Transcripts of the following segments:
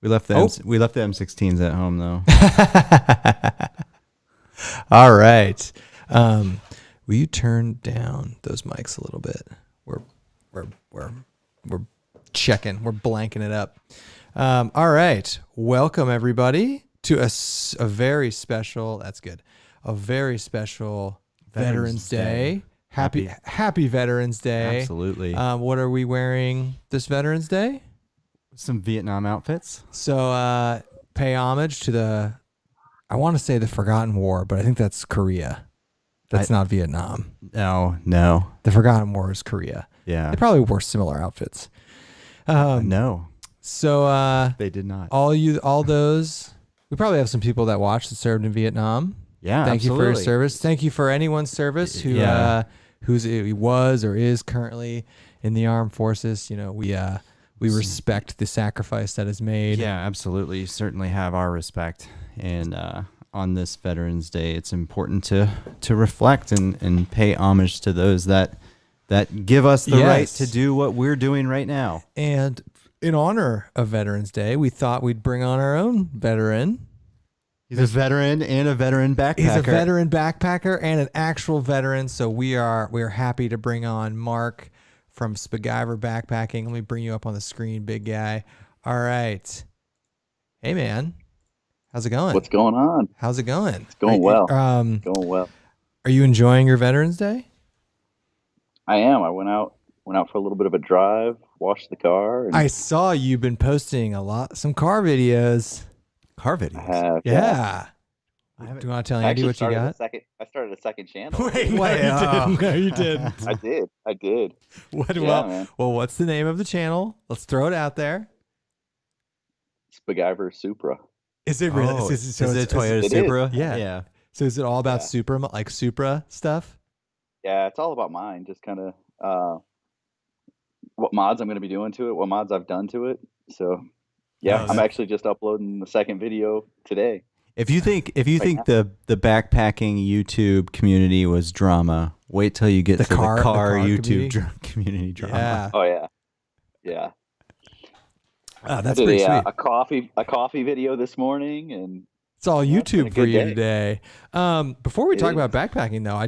We left the we left the M16s at home though. All right. Will you turn down those mics a little bit? We're checking. We're blanking it up. All right. Welcome everybody to a very special. That's good. A very special Veterans Day. Happy Veterans Day. Absolutely. What are we wearing this Veterans Day? Some Vietnam outfits. So pay homage to I want to say the Forgotten War, but I think that's Korea. That's not Vietnam. No. The Forgotten War is Korea. Yeah. They probably wore similar outfits. No. So they did not. All those. We probably have some people that watched that served in Vietnam. Yeah. Thank absolutely. you for your service. Thank you for anyone's service who was or is currently in the armed forces. You know, we respect the sacrifice that is made. Yeah, absolutely. You certainly have our respect. And on this Veterans Day, it's important to reflect and pay homage to those that give us the right to do what we're doing right now. And in honor of Veterans Day, we thought we'd bring on our own veteran. He's a veteran and a veteran backpacker. He's a veteran backpacker and an actual veteran. So we're happy to bring on Mark from Spiguyver Backpacking. Let me bring you up on the screen, big guy. All right. Hey, man. How's it going? What's going on? How's it going? It's going well. Going well. Are you enjoying your Veterans Day? I am. I went out for a little bit of a drive, washed the car. And I saw you've been posting some car videos. Car videos? I have, yeah. Do you want to tell Andy what you got? I started a second channel. Wait, no, you didn't. I did. Well, what's the name of the channel? Let's throw it out there. Spiguyver Supra. Is it really? Is it Toyota Supra? Yeah. So is it all about Supra, like Supra stuff? Yeah, it's all about mine. Just kind of what mods I'm going to be doing to it, what mods I've done to it. So, yeah, I'm actually just uploading the second video today. If you think the backpacking YouTube community was drama, wait till you get to the car YouTube community drama. Yeah. Oh yeah, yeah. Oh, that's pretty sweet. A coffee video this morning, and it's all YouTube for you day. today. Before we talk about backpacking, though, I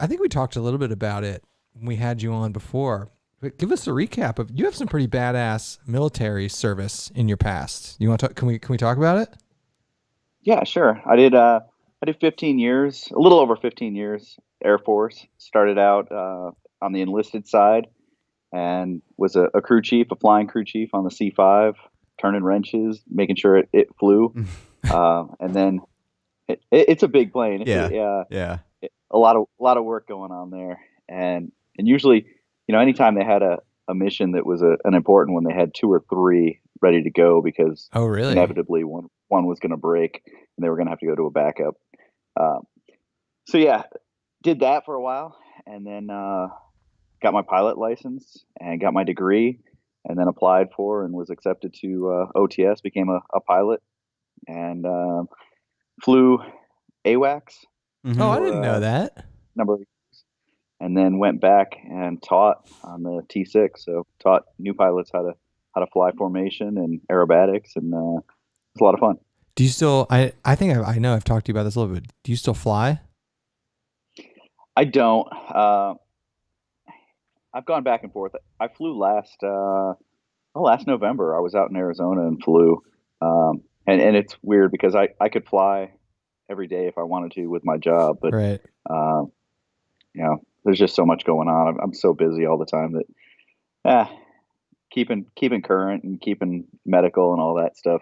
think we talked a little bit about it when we had you on before. But give us a recap of. You have some pretty badass military service in your past. You want to? Can we talk about it? Yeah, sure. I did 15 years, a little over 15 years, Air Force. Started out on the enlisted side and was a crew chief, a flying crew chief on the C-5, turning wrenches, making sure it flew. And then it's a big plane. Yeah. A lot of work going on there. And usually, anytime they had a mission that was an important one, they had 2 or 3 ready to go because inevitably one was going to break and they were going to have to go to a backup. So yeah, did that for a while and then got my pilot license and got my degree and then applied for and was accepted to OTS, became a pilot and flew AWACS. Mm-hmm. I didn't know that. Number of years. And then went back and taught on the T6. So taught new pilots how to fly formation and aerobatics, and it's a lot of fun. Do you still? I think I know I've talked to you about this a little bit. Do you still fly? I don't. I've gone back and forth. I flew last November. I was out in Arizona and flew, and it's weird because I could fly every day if I wanted to with my job, but right. There's just so much going on. I'm so busy all the time that keeping current and keeping medical and all that stuff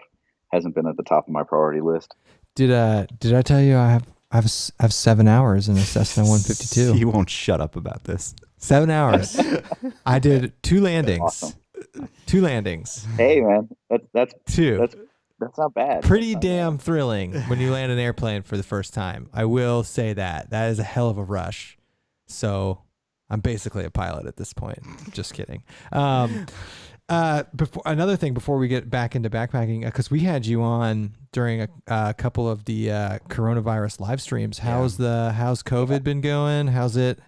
hasn't been at the top of my priority list. Did I tell you I have 7 hours in a Cessna 152? You won't shut up about this. 7 hours. I did 2 landings. Awesome. 2 landings. Hey man, that's 2. That's not bad. Pretty damn thrilling when you land an airplane for the first time. I will say that is a hell of a rush. So I'm basically a pilot at this point. Just kidding. Before we get back into backpacking, because we had you on during a couple of the coronavirus live streams. How's COVID been going? How's it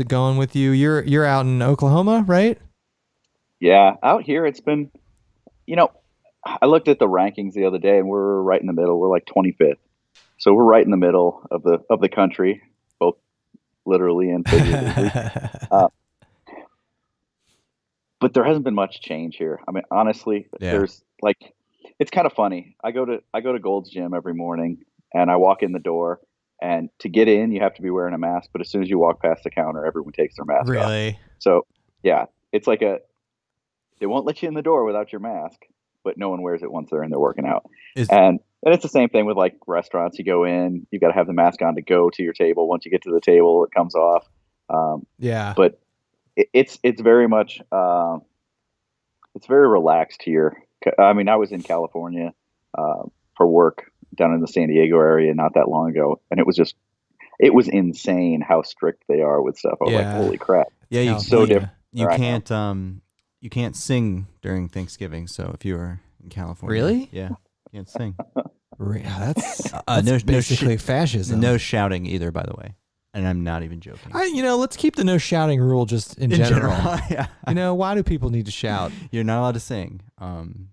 going with you? You're out in Oklahoma, right? Yeah, out here it's been, I looked at the rankings the other day, and we're right in the middle. We're like 25th, so we're right in the middle of the country, both literally and figuratively. But there hasn't been much change here. I mean, honestly, there's like, it's kind of funny. I go to Gold's Gym every morning, and I walk in the door, and to get in, you have to be wearing a mask. But as soon as you walk past the counter, everyone takes their mask off. Really? So yeah, it's like they won't let you in the door without your mask, but no one wears it once they're in there working out. And it's the same thing with like restaurants. You go in, you got to have the mask on to go to your table. Once you get to the table, it comes off. But it's very much it's very relaxed here. I mean, I was in California for work down in the San Diego area not that long ago, and it was insane how strict they are with stuff. I was like, holy crap! Yeah, it's so different. You can't sing during Thanksgiving. So if you were in California, really, you can't sing. That's basically fascism. No shouting either, by the way. And I'm not even joking. Let's keep the no shouting rule just in general. Yeah. Why do people need to shout? You're not allowed to sing.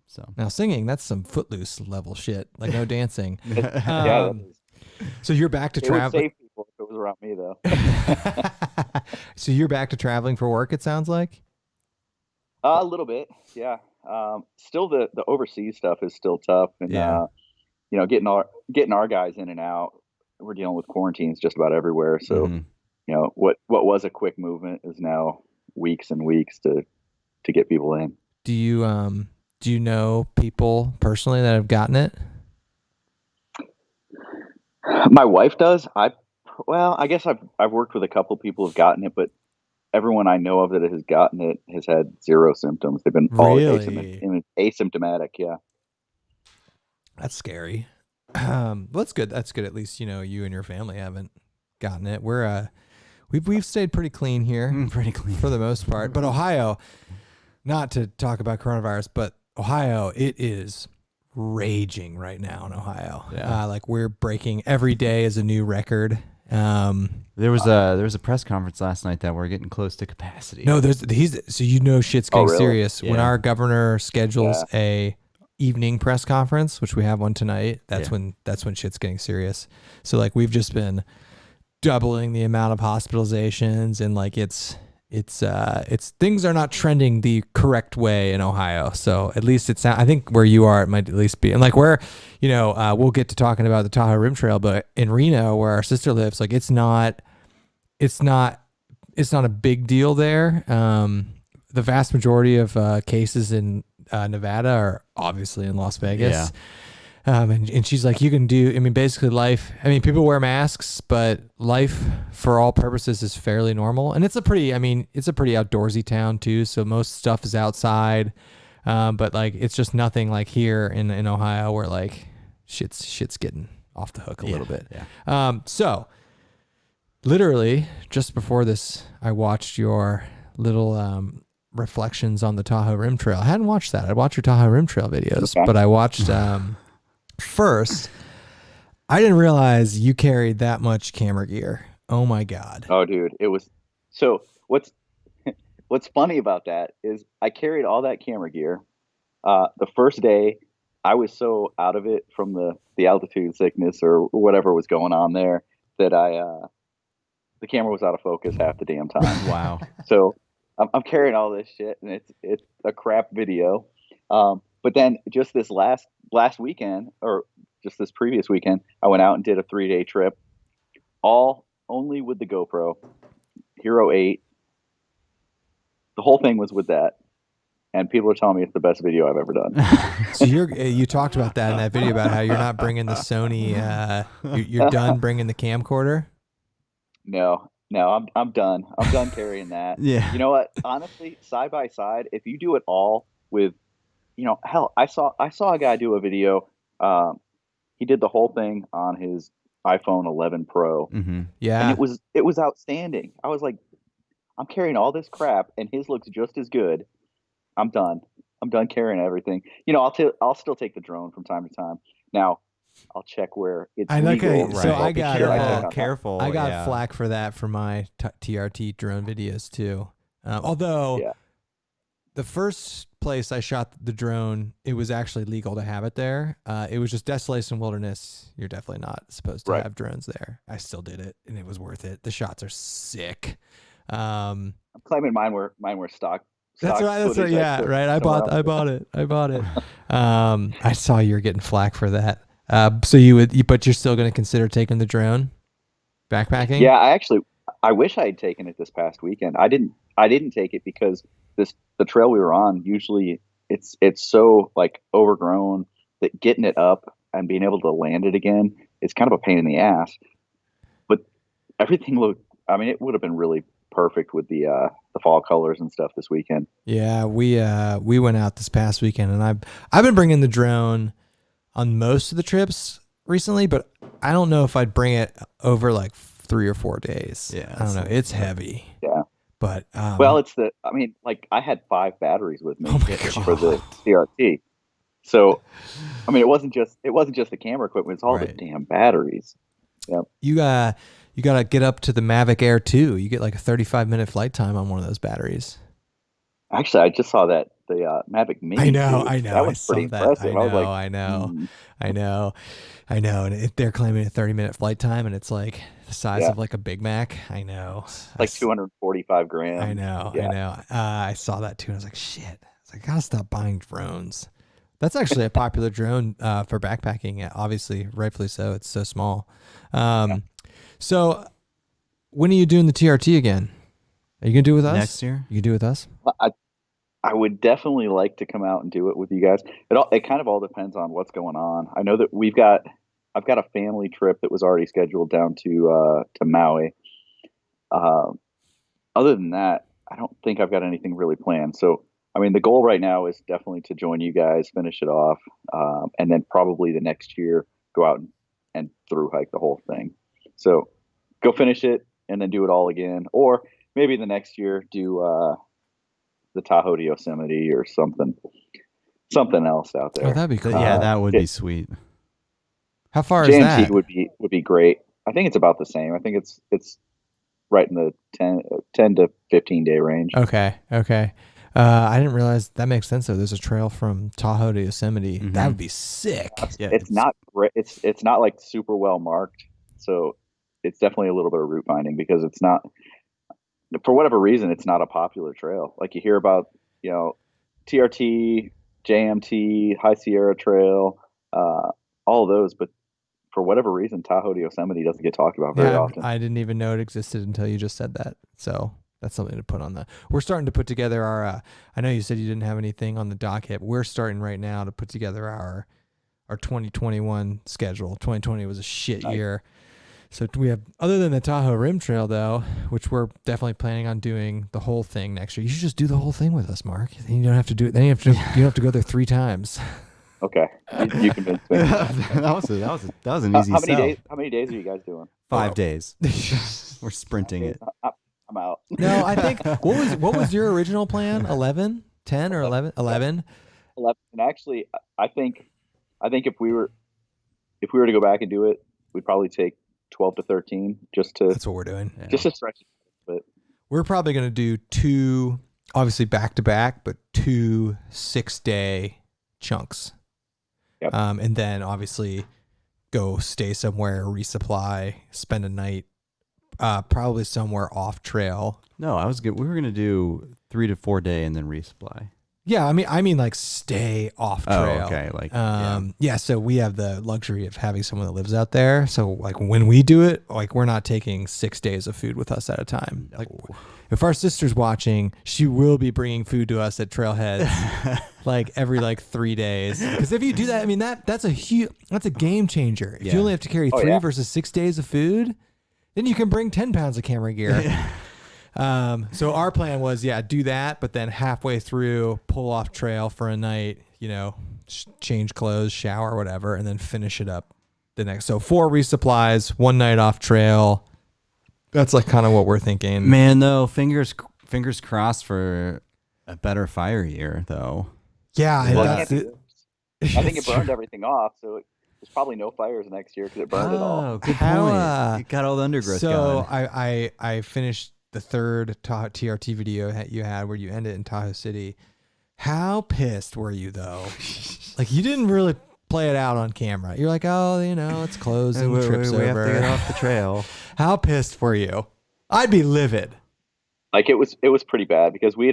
So now singing, that's some Footloose level shit. Like no dancing. So you're back to traveling. It would save people if it was around me, though. So you're back to traveling for work, it sounds like? A little bit, yeah. Still, the overseas stuff is still tough, and getting our guys in and out. We're dealing with quarantines just about everywhere. So, what was a quick movement is now weeks and weeks to get people in. Do you know people personally that have gotten it? My wife does. I guess I've worked with a couple of people who've gotten it, but everyone I know of that has gotten it has had zero symptoms. They've been all asymptomatic. Yeah. That's scary. That's good. That's good. At least, you and your family haven't gotten it. We've stayed pretty clean here, pretty clean for the most part. But Ohio, not to talk about coronavirus, but Ohio, it is raging right now in Ohio. Yeah. Like we're breaking every day is a new record. There was a press conference last night that we're getting close to capacity. No, shit's getting serious. Yeah. When our governor schedules a evening press conference, which we have one tonight, that's when shit's getting serious. So like we've just been doubling the amount of hospitalizations, and like it's things are not trending the correct way in Ohio. So at least I think where you are, it might at least be. And like where, we'll get to talking about the Tahoe Rim Trail, but in Reno, where our sister lives, like it's not a big deal there. The vast majority of cases in Nevada are obviously in Las Vegas. Yeah. And she's like, you can do, basically life. People wear masks, but life for all purposes is fairly normal. And it's a pretty outdoorsy town too. So most stuff is outside. But like, it's just nothing like here in Ohio where like shit's getting off the hook a little bit. Yeah. So literally just before this, I watched your little, reflections on the Tahoe Rim Trail. I hadn't watched that. I watched your Tahoe Rim Trail videos, but I watched, first, I didn't realize you carried that much camera gear. Oh my God. Oh dude. It was, so what's funny about that is I carried all that camera gear. The first day I was so out of it from the altitude sickness or whatever was going on there that the camera was out of focus half the damn time. Wow. So I'm carrying all this shit, and it's a crap video. But then just this last weekend, or just this previous weekend, I went out and did a 3-day trip, all only with the GoPro Hero 8. The whole thing was with that, and people are telling me it's the best video I've ever done. So you talked about that in that video about how you're not bringing the Sony. You're done bringing the camcorder. No, I'm done. I'm done carrying that. Yeah. You know what? Honestly, side by side, if you do it all with, hell, I saw a guy do a video. He did the whole thing on his iPhone 11 Pro. Mm-hmm. Yeah. And it was outstanding. I was like, I'm carrying all this crap, and his looks just as good. I'm done. I'm done carrying everything. I'll still take the drone from time to time. Now, I'll check where it's legal. Right. So I got careful. I got flack for that for my TRT drone videos too. Although the first place I shot the drone, it was actually legal to have it there. It was just Desolation Wilderness. You're definitely not supposed to have drones there. I still did it, and it was worth it. The shots are sick. I'm claiming mine were stock. That's right. That's right. Yeah, right. I bought it. I saw you were getting flack for that. So but you're still going to consider taking the drone backpacking? Yeah, I wish I had taken it this past weekend. I didn't take it because the trail we were on, usually it's so like overgrown that getting it up and being able to land it again is kind of a pain in the ass. But everything looked, I mean, it would have been really perfect with the fall colors and stuff this weekend. Yeah, we went out this past weekend, and I've been bringing the drone on most of the trips recently, but I don't know if I'd bring it over like 3 or 4 days. Yeah, I don't know. It's heavy. Yeah. But well, I had 5 batteries with me for the CRT. So, I mean, it wasn't just the camera equipment; it's all the damn batteries. Yeah. You got to get up to the Mavic Air 2. You get like a 35-minute flight time on one of those batteries. Actually, I just saw that the Mavic Mini. I know. That was pretty impressive. I know. And they're claiming a 30-minute flight time, and it's like the size of like a Big Mac. I know. Like 245 grams. I know. I saw that too, and I was like, shit. I gotta stop buying drones. That's actually a popular drone for backpacking. Obviously, rightfully so. It's so small. So, when are you doing the TRT again? Are you gonna do it with us next year? You can do it with us. I would definitely like to come out and do it with you guys. It kind of all depends on what's going on. I know that I've got a family trip that was already scheduled down to Maui. Other than that, I don't think I've got anything really planned. So, I mean, the goal right now is definitely to join you guys, finish it off, and then probably the next year go out and through hike the whole thing. So, go finish it and then do it all again, or maybe the next year do the Tahoe to Yosemite or something else out there. Oh, that'd be cool. Yeah, that would be sweet. How far JMT is that? would be great. I think it's about the same. I think it's right in the 10 to 15 day range. Okay. I didn't realize that makes sense though. There's a trail from Tahoe to Yosemite. Mm-hmm. That would be sick. It's not great. It's not like super well marked. So it's definitely a little bit of route finding because it's not, for whatever reason, it's not a popular trail. Like you hear about, TRT, JMT, High Sierra Trail, all of those, but for whatever reason, Tahoe to Yosemite doesn't get talked about very often. I didn't even know it existed until you just said that. So that's something to put on we're starting to put together our, I know you said you didn't have anything on the docket. We're starting right now to put together our 2021 schedule. 2020 was a shit year. So we have, other than the Tahoe Rim Trail though, which we're definitely planning on doing the whole thing next year. You should just do the whole thing with us, Mark. Then you don't have to do it. Then you don't have to go there 3 times. Okay, you convinced me. that was an easy sell. How many days are you guys doing? 5 days. We're sprinting it. I'm out. No, I think what was your original plan? 11, 10, or 11? 11. 11. And actually, I think if we were to go back and do it, we'd probably take 12 to 13 just to. That's what we're doing. Just to stretch it. But we're probably going to do 2, obviously back to back, but 2 6-day chunks. Yep. And then obviously go stay somewhere, resupply, spend a night, probably somewhere off trail. No, I was good. We were going to do 3 to 4 day and then resupply. Yeah, I mean like stay off trail. Oh, okay. Yeah, so we have the luxury of having someone that lives out there. So like when we do it, like we're not taking 6 days of food with us at a time. No. Like if our sister's watching, she will be bringing food to us at trailheads like every 3 days. Because if you do that, I mean that's a game changer. If you only have to carry 3 versus 6 days of food, then you can bring 10 pounds of camera gear. So our plan was, do that, but then halfway through, pull off trail for a night, change clothes, shower, whatever, and then finish it up the next. So 4 resupplies, 1 night off trail. That's kind of what we're thinking. Man, though, fingers crossed for a better fire year, though. Yeah, I think it burned everything off, so there's probably no fires next year because it burned it all. Oh, good point. You got all the undergrowth going. So I finished the third TRT video you had where you end it in Tahoe City. How pissed were you though? Like you didn't really play it out on camera. You're like, oh, it's closed and trips over. We have to get off the trail. How pissed were you? I'd be livid. Like it was pretty bad because we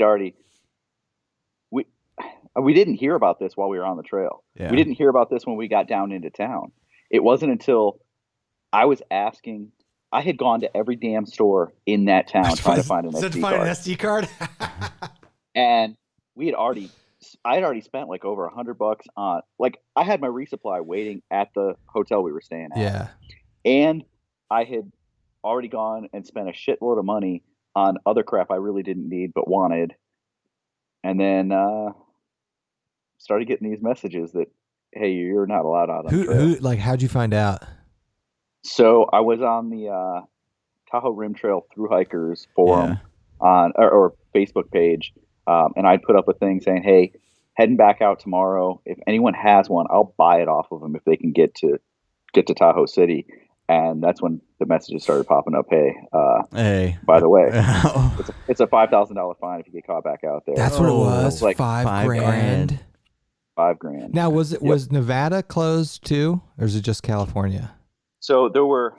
didn't hear about this while we were on the trail. Yeah. We didn't hear about this when we got down into town. It wasn't until I was asking. I had gone to every damn store in that town trying to find an SD card. And I had already spent like over $100 on, like, I had my resupply waiting at the hotel we were staying at. Yeah. And I had already gone and spent a shitload of money on other crap I really didn't need but wanted. And then started getting these messages that, hey, you're not allowed out on the trail. Like, how'd you find out? So I was on the Tahoe Rim Trail Thru Hikers forum on or Facebook page, and I put up a thing saying, "Hey, heading back out tomorrow. If anyone has one, I'll buy it off of them if they can get to Tahoe City." And that's when the messages started popping up. Hey, by the way, it's a $5,000 fine if you get caught back out there. That's what it was. Like $5,000. $5,000. Now, was Nevada closed too, or is it just California? So there were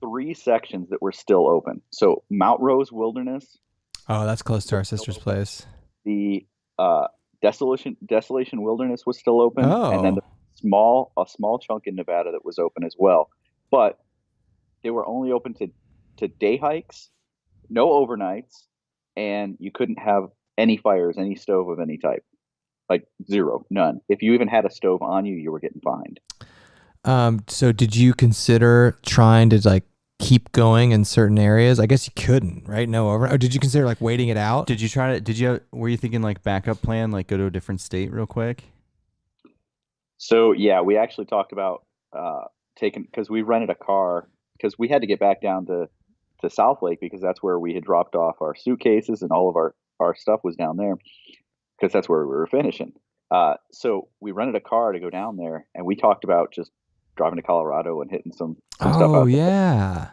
3 sections that were still open. So Mount Rose Wilderness. Oh, that's close to our sister's place. The Desolation Wilderness was still open, and then a small chunk in Nevada that was open as well. But they were only open to day hikes, no overnights, and you couldn't have any fires, any stove of any type. Like zero, none. If you even had a stove on you, you were getting fined. So did you consider trying to like keep going in certain areas? I guess you couldn't, right? No over. Or did you consider like waiting it out? Were you thinking like backup plan, like go to a different state real quick? So yeah, we actually talked about because we rented a car because we had to get back down to South Lake because that's where we had dropped off our suitcases and all of our stuff was down there because that's where we were finishing. So we rented a car to go down there, and we talked about just driving to Colorado and hitting some stuff out. Oh yeah,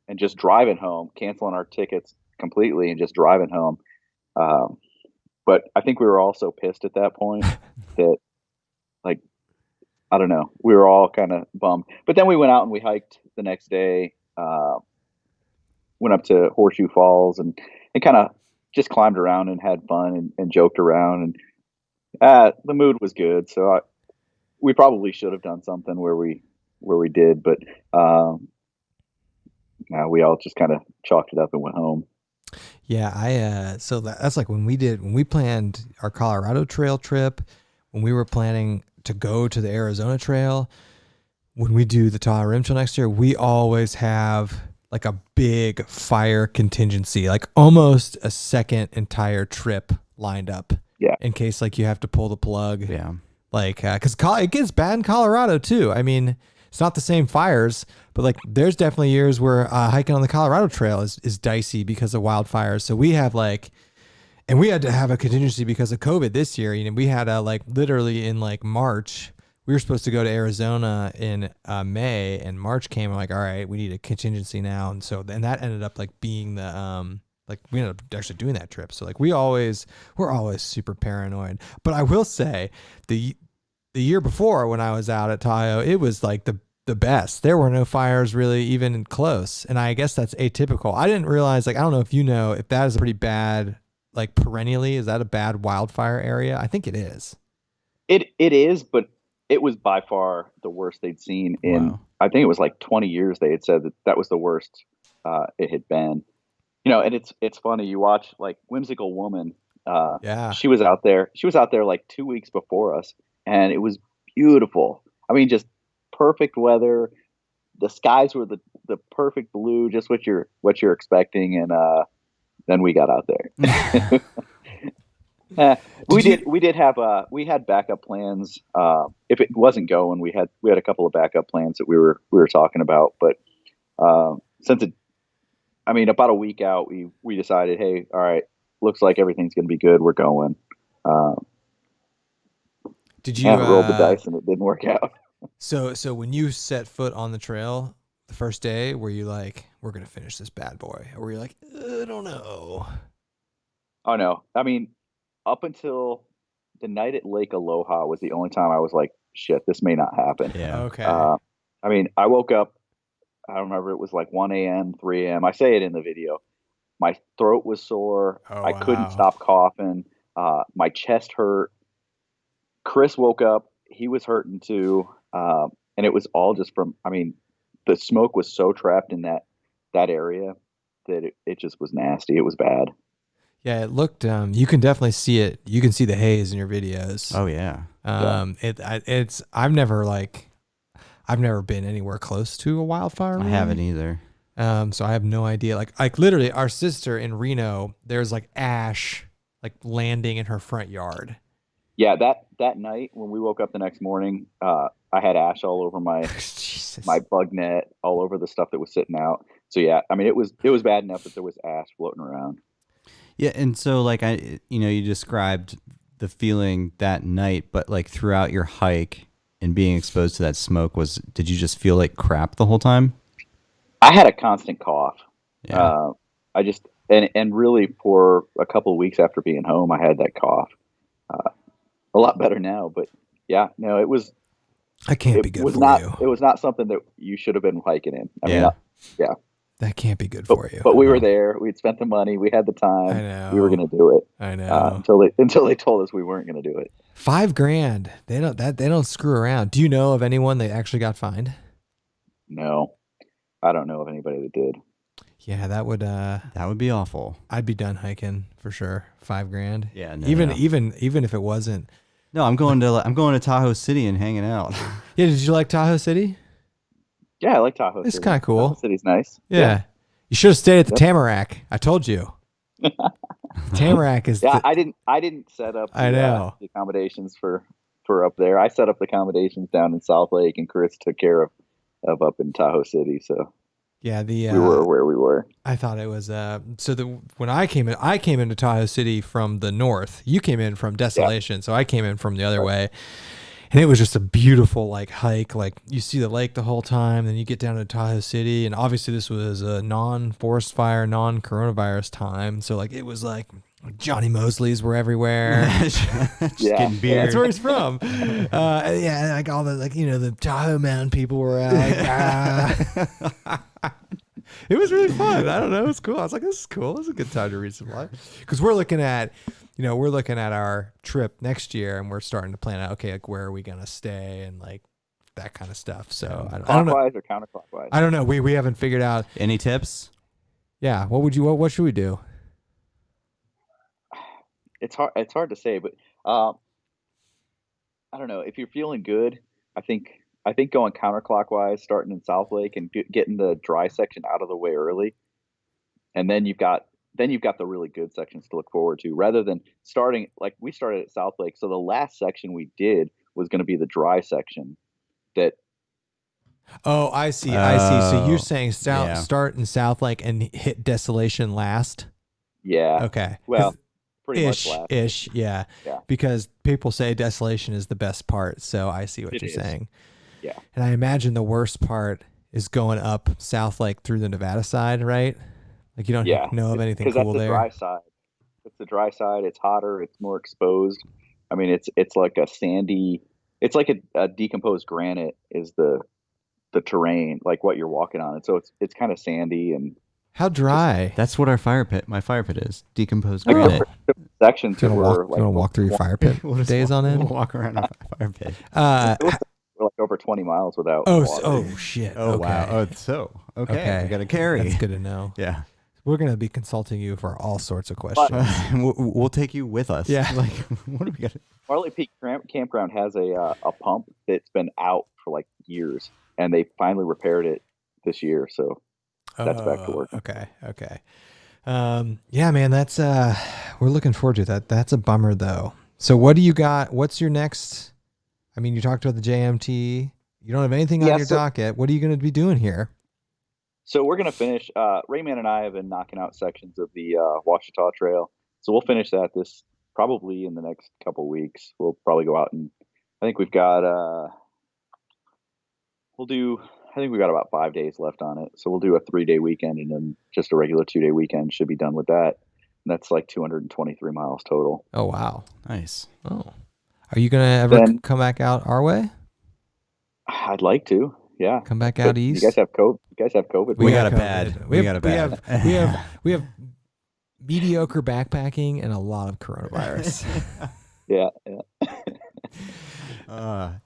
and just driving home, canceling our tickets completely, and just driving home. But I think we were all so pissed at that point that, like, I don't know, we were all kind of bummed. But then we went out and we hiked the next day. Went up to Horseshoe Falls and kind of just climbed around and had fun and joked around and the mood was good. So we probably should have done something where we did, but we all just kind of chalked it up and went home. Yeah, so that's like when we planned our Colorado trail trip, when we were planning to go to the Arizona trail, when we do the Tahoe Rim Trail next year, we always have like a big fire contingency, like almost a second entire trip lined up. Yeah. In case like you have to pull the plug. Yeah. Like, cause it gets bad in Colorado too. I mean, it's not the same fires, but like there's definitely years where hiking on the Colorado Trail is dicey because of wildfires. So we have and we had to have a contingency because of COVID this year. You know, we had literally in like March, we were supposed to go to Arizona in May, and March came. I'm like, all right, we need a contingency now. And so then that ended up like being the, we ended up actually doing that trip. So like we're always super paranoid, but I will say the year before when I was out at Tahoe, it was like the best. There were no fires really even close. And I guess that's atypical. I didn't realize, I don't know if you know, if that is a pretty bad, perennially, is that a bad wildfire area? I think it is. It is, but it was by far the worst they'd seen in, I think it was 20 years. They had said that was the worst it had been. You know, and it's funny. You watch Whimsical Woman. She was out there. She was out there 2 weeks before us, and it was beautiful. I mean, just perfect weather. The skies were the perfect blue, just what you're expecting. And then we got out there. We had backup plans. If it wasn't going, we had a couple of backup plans that we were talking about. But about a week out, we decided, hey, all right, looks like everything's going to be good. We're going. Did you roll the dice and it didn't work out? So when you set foot on the trail the first day, were you like, we're going to finish this bad boy? Or were you like, I don't know? Oh no. I mean, up until the night at Lake Aloha was the only time I was like, shit, this may not happen. Yeah. Okay. I mean, I woke up, I don't remember, it was like 1 a.m., 3 a.m. I say it in the video. My throat was sore. I couldn't stop coughing. My chest hurt. Chris woke up. He was hurting too. And it was all just from, I mean, the smoke was so trapped in that area that it just was nasty. It was bad. Yeah, it looked. You can definitely see it. You can see the haze in your videos. Oh yeah. It's. I've never been anywhere close to a wildfire. I haven't either. So I have no idea. Like literally, our sister in Reno, there's like ash like landing in her front yard. Yeah, that night when we woke up the next morning, I had ash all over my my bug net, all over the stuff that was sitting out. So yeah, I mean it was bad enough that there was ash floating around. Yeah, and so like you described the feeling that night, but like throughout your hike and being exposed to that smoke, did you just feel like crap the whole time? I had a constant cough. Yeah. I just and really for a couple of weeks after being home, I had that cough. A lot better now, but yeah, no, it was. That can't be good for you. It was not something that you should have been hiking in. I mean, yeah. That can't be good for you. But we were there. We'd spent the money. We had the time. I know. We were going to do it. I know. Until they told us we weren't going to do it. $5,000. They don't screw around. Do you know of anyone that actually got fined? No, I don't know of anybody that did. Yeah, that would be awful. I'd be done hiking for sure. $5,000. Yeah, no, even if it wasn't. No, I'm going to Tahoe City and hanging out. Yeah, did you like Tahoe City? Yeah, I like Tahoe City. It's kind of cool. Tahoe City's nice. Yeah. You should have stayed at the Tamarack. I told you. Tamarack is. Yeah, I didn't set up. The accommodations for up there. I set up the accommodations down in South Lake, and Chris took care of up in Tahoe City. So. Yeah, we were where we were. I thought it was when I came into Tahoe City from the north. You came in from Desolation, so I came in from the other way. And it was just a beautiful like hike. Like you see the lake the whole time, then you get down to Tahoe City, and obviously this was a non-forest fire, non-coronavirus time. So like it was like Johnny Mosley's were everywhere. Just getting beer. That's where he's from. Yeah, like all the the Tahoe Mountain people were out. Like, It was really fun. I don't know. It was cool. I was like, this is cool. This is a good time to read some life. Because we're looking at our trip next year, and we're starting to plan out, okay, like where are we going to stay and like that kind of stuff. So I don't know. Clockwise or counterclockwise? I don't know. We haven't figured out. Any tips? Yeah. What should we do? It's hard to say, but I don't know. If you're feeling good, I think going counterclockwise, starting in South Lake and getting the dry section out of the way early, and then you've got the really good sections to look forward to, rather than starting like we started at South Lake. So the last section we did was going to be the dry section. Oh, I see. So you're saying start in South Lake and hit Desolation last? Yeah. Okay. Well, pretty much last. Yeah. Because people say Desolation is the best part, so I see what you're saying. Yeah. And I imagine the worst part is going up South Lake through the Nevada side, right? Like you don't know of anything cool there. Because that's the dry side. It's the dry side. It's hotter. It's more exposed. I mean, it's like a sandy. It's like a decomposed granite is the terrain, like what you're walking on. And so it's kind of sandy and. How dry? That's what my fire pit is. Decomposed granite. Sections that were like. You want to walk through your fire pit days on end? We'll walk around a fire pit. We're like over 20 miles without water. Oh shit. Oh okay. Wow. Okay. I got to carry. That's good to know. Yeah. We're going to be consulting you for all sorts of questions. We'll take you with us. Yeah. Like, what do we got? Marley Peak Campground has a pump that's been out for like years, and they finally repaired it this year. So that's back to work. Okay. Yeah, man, that's we're looking forward to that. That's a bummer though. So what do you got? What's your next? I mean, you talked about the JMT. You don't have anything on your docket. What are you going to be doing here? So we're going to finish. Rayman and I have been knocking out sections of the Ouachita Trail. So we'll finish that probably in the next couple weeks. We'll probably go out and I think we've got about 5 days left on it. So we'll do a 3-day weekend and then just a regular 2-day weekend. Should be done with that. That's like 223 miles total. Oh, wow. Nice. Oh, are you going to ever come back out our way? I'd like to. Yeah. Come back out east. You guys have COVID. We got a bad. We have mediocre backpacking and a lot of coronavirus. Yeah.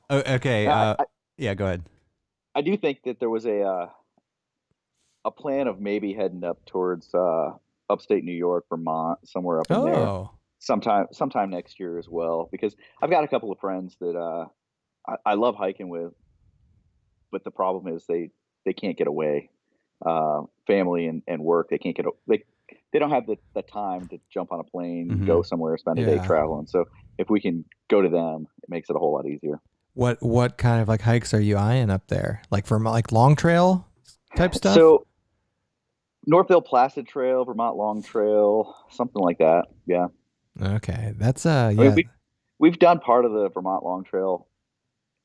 Okay. Yeah, go ahead. I do think that there was a plan of maybe heading up towards upstate New York, Vermont, somewhere up in there. Sometime next year as well, because I've got a couple of friends that I love hiking with, but the problem is they can't get away. Family and work, they can't get they don't have the time to jump on a plane, go somewhere, spend a day traveling. So if we can go to them, it makes it a whole lot easier. What kind of like hikes are you eyeing up there? Like for like long trail type stuff? So Northville Placid Trail, Vermont Long Trail, something like that. Yeah. Okay. That's yeah. I mean, we've done part of the Vermont Long Trail.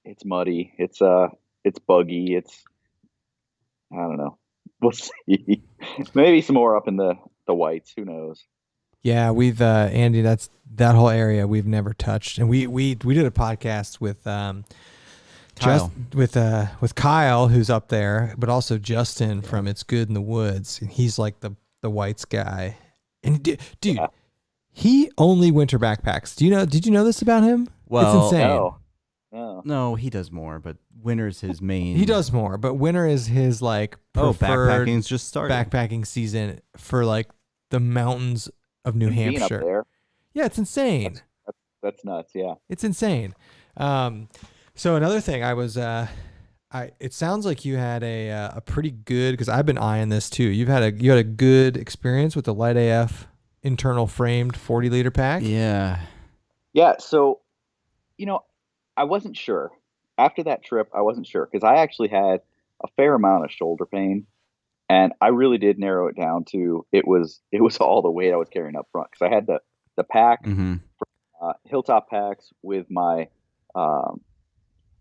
It's muddy. It's buggy. I don't know. We'll see. Maybe some more up in the Whites. Who knows? Yeah, we've Andy. That whole area we've never touched, and we did a podcast with Kyle. with Kyle, who's up there, but also Justin from It's Good in the Woods. And he's like the Whites guy, and dude, he only winter backpacks. Did you know this about him? Well, it's insane. No, he does more, but winter's his main. He does more, but winter is his like preferred backpacking's just started. Backpacking season for like the mountains of New Hampshire. Up there. Yeah, it's insane. That's nuts. Yeah, it's insane. So another thing, I was it sounds like you had a pretty good, because I've been eyeing this too. You had a good experience with the Light AF internal framed 40-liter pack. Yeah. So, I wasn't sure. After that trip, I wasn't sure, because I actually had a fair amount of shoulder pain, and I really did narrow it down to it was all the weight I was carrying up front, because I had the pack, Hilltop packs with my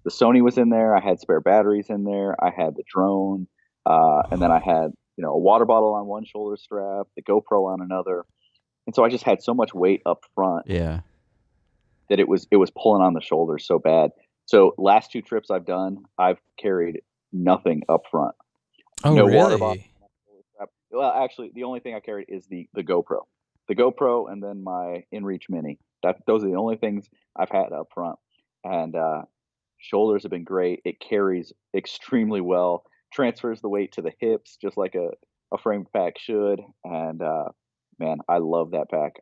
the Sony was in there. I had spare batteries in there. I had the drone, and then I had a water bottle on one shoulder strap, the GoPro on another, and so I just had so much weight up front. Yeah. That it was pulling on the shoulders so bad. So last 2 trips I've done, I've carried nothing up front. Oh, no really? Water bottle. Well, actually, the only thing I carried is the GoPro, and then my InReach Mini. Those are the only things I've had up front. And shoulders have been great. It carries extremely well, transfers the weight to the hips just like a framed pack should. And man, I love that pack.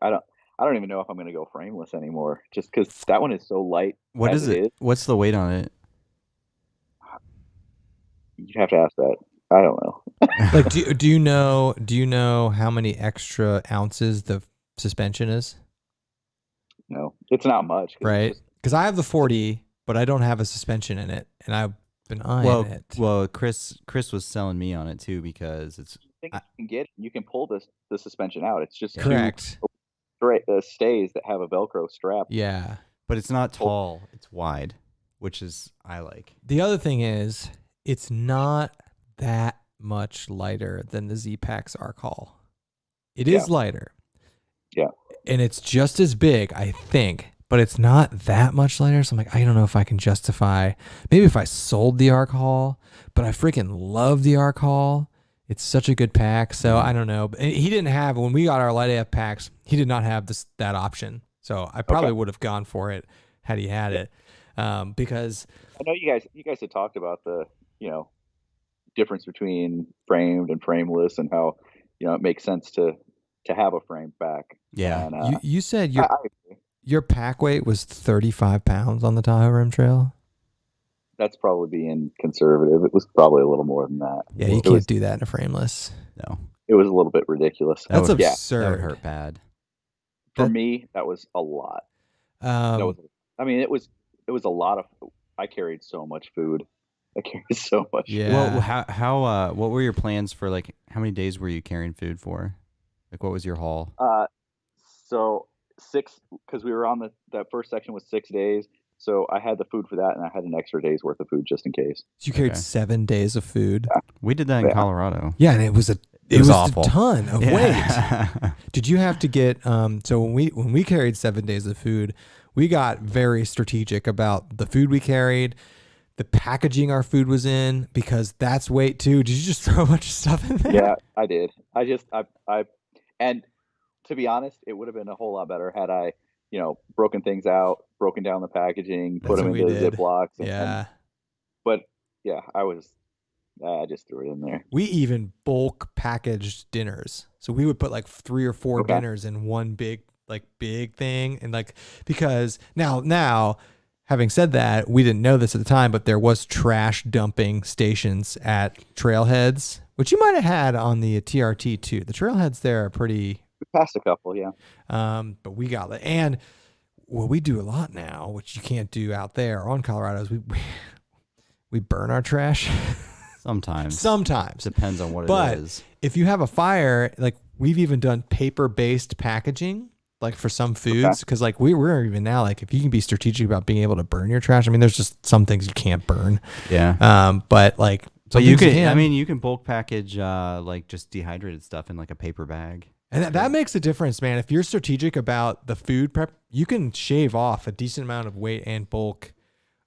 I don't even know if I'm going to go frameless anymore, just because that one is so light. What is it? What's the weight on it? You'd have to ask that. I don't know. Like, do you know how many extra ounces the suspension is? No, it's not much. Right? Because I have the 40, but I don't have a suspension in it, and I've been eyeing it. Well, Chris was selling me on it too, because it's. You can pull the suspension out. It's just correct. Stays that have a Velcro strap. Yeah, but it's not tall. It's wide, which is I like. The other thing is, it's not that much lighter than the Z-Packs Arc Haul. It is lighter. Yeah, and it's just as big, I think, but it's not that much lighter. So I'm like, I don't know if I can justify. Maybe if I sold the Arc Haul, but I freaking love the Arc Haul. It's such a good pack, so I don't know. He didn't have, when we got our Light AF packs, he did not have that option. So I probably would have gone for it had he had it, because I know you guys had talked about the difference between framed and frameless, and how it makes sense to have a framed pack. Yeah, and, you said your pack weight was 35 pounds on the Tahoe Rim Trail. That's probably being conservative. It was probably a little more than that. Yeah, you can't do that in a frameless. No. It was a little bit ridiculous. That's absurd. That would hurt bad. For me, that was a lot. It was a lot of. I carried so much food. I carried so much. Yeah. Well, how what were your plans for, like, how many days were you carrying food for? Like, what was your haul? So 6, because we were on that first section was 6 days. So I had the food for that, and I had an extra day's worth of food just in case. So you carried 7 days of food. Yeah. We did that in Colorado. Yeah, and it was It was awful. A ton of weight. Did you have to get so when we carried 7 days of food, we got very strategic about the food we carried, the packaging our food was in, because that's weight too. Did you just throw a bunch of stuff in there? Yeah, I did. And to be honest, it would have been a whole lot better had I, broken things out, broken down the packaging, put them into Ziplocs. But yeah, I just threw it in there. We even bulk packaged dinners. So we would put like 3 or 4 dinners in one big thing. And because now, having said that, we didn't know this at the time, but there was trash dumping stations at trailheads, which you might have had on the TRT too. The trailheads there are pretty. We passed a couple, yeah. But we got it. And what we do a lot now, which you can't do out there on Colorado, is we burn our trash. Sometimes. Depends on what it is. If you have a fire, we've even done paper-based packaging, for some foods, because we're even now, if you can be strategic about being able to burn your trash. I mean, there's just some things you can't burn. Yeah. But you can. You can bulk package just dehydrated stuff in a paper bag. And that makes a difference, man. If you're strategic about the food prep, you can shave off a decent amount of weight and bulk,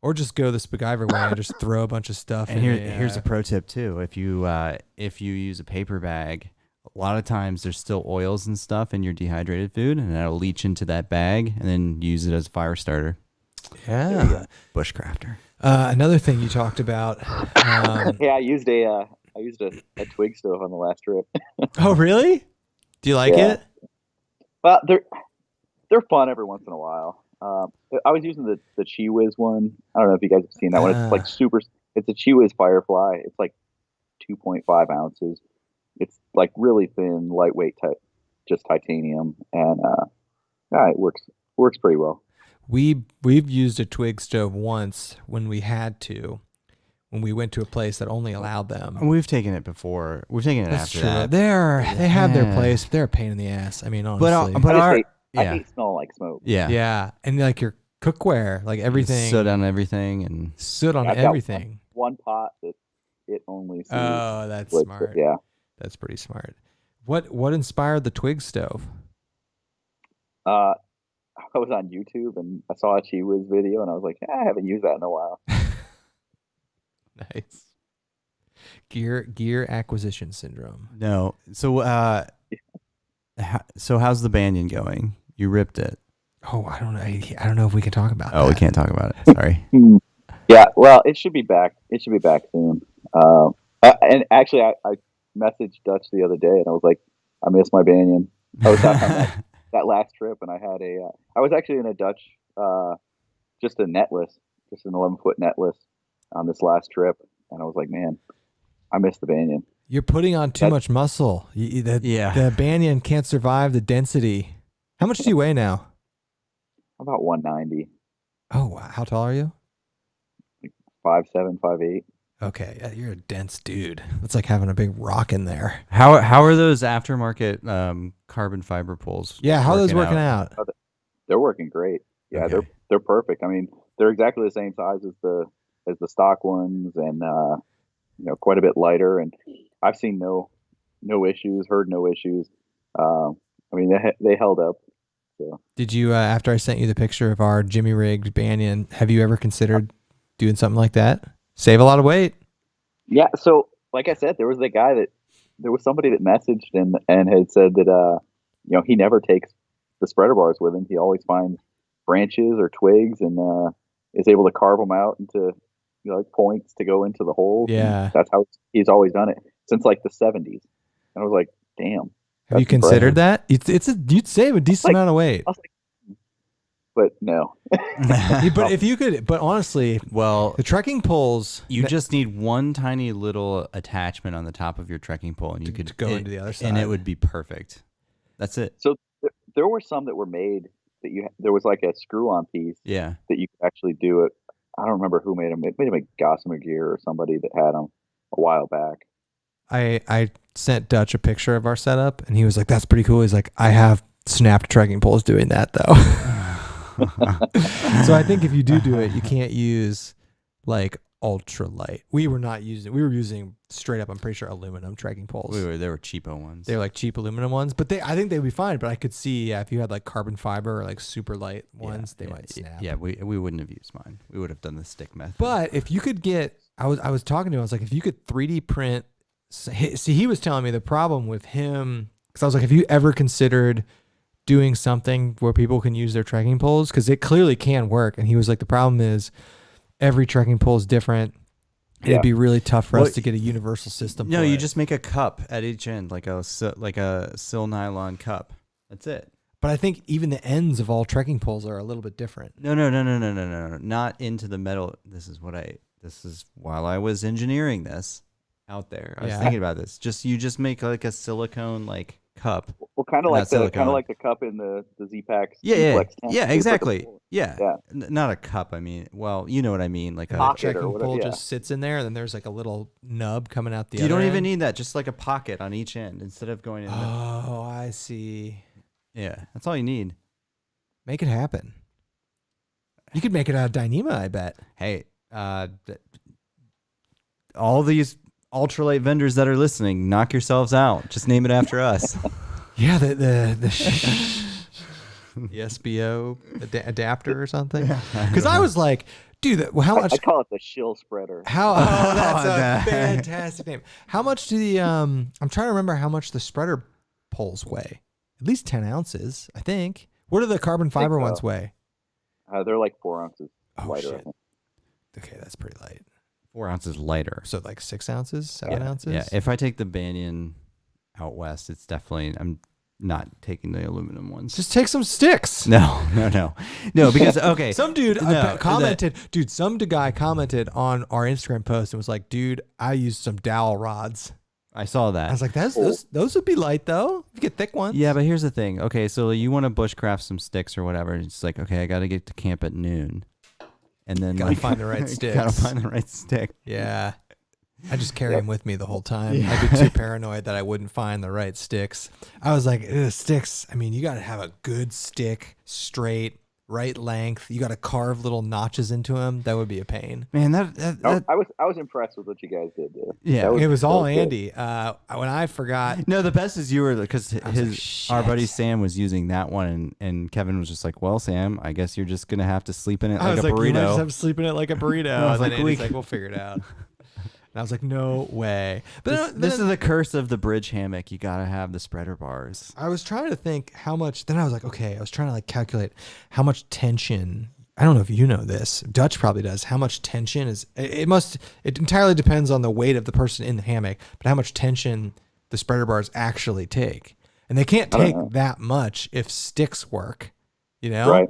or just go the Spiguyver way and just throw a bunch of stuff. And here's a pro tip too. If you use a paper bag, a lot of times there's still oils and stuff in your dehydrated food, and that'll leach into that bag, and then use it as a fire starter. Yeah, bushcrafter. Another thing you talked about. I used a twig stove on the last trip. Oh, really? Do you like it? Well, they're fun every once in a while. I was using the Chi Whiz one. I don't know if you guys have seen that one. It's it's a Chi Whiz Firefly. It's 2.5 ounces. It's really thin, lightweight, just titanium, and it works pretty well. We've used a twig stove once when we had to. When we went to a place that only allowed them. We've taken it before. We've taken it after that. They have their place. They're a pain in the ass. I mean, honestly. I hate smelling like smoke. Yeah. Yeah. And your cookware, everything. Soot on everything. And soot on everything. One pot that it only sees. Oh, that's smart. Yeah. That's pretty smart. What inspired the twig stove? I was on YouTube and I saw a Chi Whiz video and I was like, I haven't used that in a while. Nice. Gear acquisition syndrome. No. So how's the Banyan going? You ripped it. Oh, I don't know. I don't know if we can talk about that. Oh, we can't talk about it. Sorry. Yeah, well, it should be back. It should be back soon. And actually, I messaged Dutch the other day and I was like, I miss my Banyan. I was out on that last trip and I had I was actually in a Dutch, just a netless, just an 11-foot netless on this last trip, and I was like, man, I miss the Banyan. You're putting on too much muscle. The Banyan can't survive the density. How much do you weigh now? About 190. Oh, wow. How tall are you? 5'7", 5'8". Okay, yeah, you're a dense dude. It's like having a big rock in there. How are those aftermarket carbon fiber poles? Yeah, how are those working out? They're working great. Yeah, okay. They're perfect. I mean, they're exactly the same size as the stock ones, and quite a bit lighter. And I've seen no issues, heard no issues. I mean, they held up. So. Did you after I sent you the picture of our Jimmy rigged Banyan, have you ever considered doing something like that? Save a lot of weight. Yeah. So, like I said, there was somebody that messaged and had said that he never takes the spreader bars with him. He always finds branches or twigs and is able to carve them out into points to go into the holes. Yeah, and that's how he's always done it since the 70s. And I was like, damn. Have you considered that? You'd save a decent amount of weight. I was like, but no. But if you could, but honestly, the trekking poles, you just need one tiny little attachment on the top of your trekking pole, and you could go into the other side, and it would be perfect. That's it. So there were some that were made that there was a screw-on piece. Yeah. That you could actually do it. I don't remember who made them. It made them Gossamer Gear or somebody that had them a while back. I sent Dutch a picture of our setup, and he was like, "That's pretty cool." He's like, "I have snapped trekking poles doing that though." So I think if you do it, you can't use ultralight. We were using straight up, I'm pretty sure, aluminum trekking poles. They were cheapo ones. They were like cheap aluminum ones, but I think they'd be fine. But I could see, if you had like carbon fiber or like super light ones, they might snap. Yeah, we wouldn't have used mine. We would have done the stick method. But if you could get, I was talking to him, I was like, if you could 3D print, see, he was telling me the problem with him, because I was like, have you ever considered doing something where people can use their trekking poles? Because it clearly can work. And he was like, the problem is every trekking pole is different. Yeah. It'd be really tough for us to get a universal system. No, you just make a cup at each end, like a sil nylon cup. That's it. But I think even the ends of all trekking poles are a little bit different. No. Not into the metal. This is while I was engineering this out there. I was thinking about this. You just make like a silicone like cup. Well, kind of like the cup in the Z-Packs. Yeah, exactly. Yeah. Not a cup. I mean, well, you know what I mean, like a trekking pole just sits in there, and then there's like a little nub coming out the other. You don't even end. need that. Just like a pocket on each end instead of going in. Oh, I see. Yeah, that's all you need. Make it happen. You could make it out of Dyneema, I bet. Hey, all these ultralight vendors that are listening, knock yourselves out. Just name it after us. Yeah, the SBO adapter or something. Because I was like, dude, how much? I call it the shill spreader. That's a fantastic name. How much do the I'm trying to remember how much the spreader poles weigh. At least 10 ounces, I think. What do the carbon fiber ones weigh? They're like 4 ounces lighter. Shit. Okay, that's pretty light. 4 ounces lighter. So like 6 ounces, 7 ounces? Yeah, if I take the Banyan out west, it's definitely, I'm not taking the aluminum ones. Just take some sticks. No, because, okay. Some dude commented on our Instagram post and was like, dude, I used some dowel rods. I saw that. I was like, those would be light though. If you get thick ones. Yeah, but here's the thing. Okay, so you want to bushcraft some sticks or whatever. It's like, okay, I got to get to camp at noon. And then gotta find the right sticks. Gotta find the right stick. Yeah. I just carry them with me the whole time. Yeah. I'd be too paranoid that I wouldn't find the right sticks. I was like, sticks. I mean, you got to have a good stick, straight, right length. You got to carve little notches into them. That would be a pain. Man, I was impressed with what you guys did there. Yeah, it was all Andy. When I forgot. No, the best is you were, because our buddy Sam was using that one, and Kevin was just like, "Well, Sam, I guess you're just gonna have to sleep in it like a burrito." You might just have to sleep in it like a burrito. And then Andy's like, "We'll figure it out." And I was like, no way. But this is the curse of the bridge hammock. You got to have the spreader bars. I was trying to think how much. Then I was like, okay, I was trying to like calculate how much tension. I don't know if you know this. Dutch probably does. How much tension is, it entirely depends on the weight of the person in the hammock, but how much tension the spreader bars actually take. And they can't take that much if sticks work, you know? Right.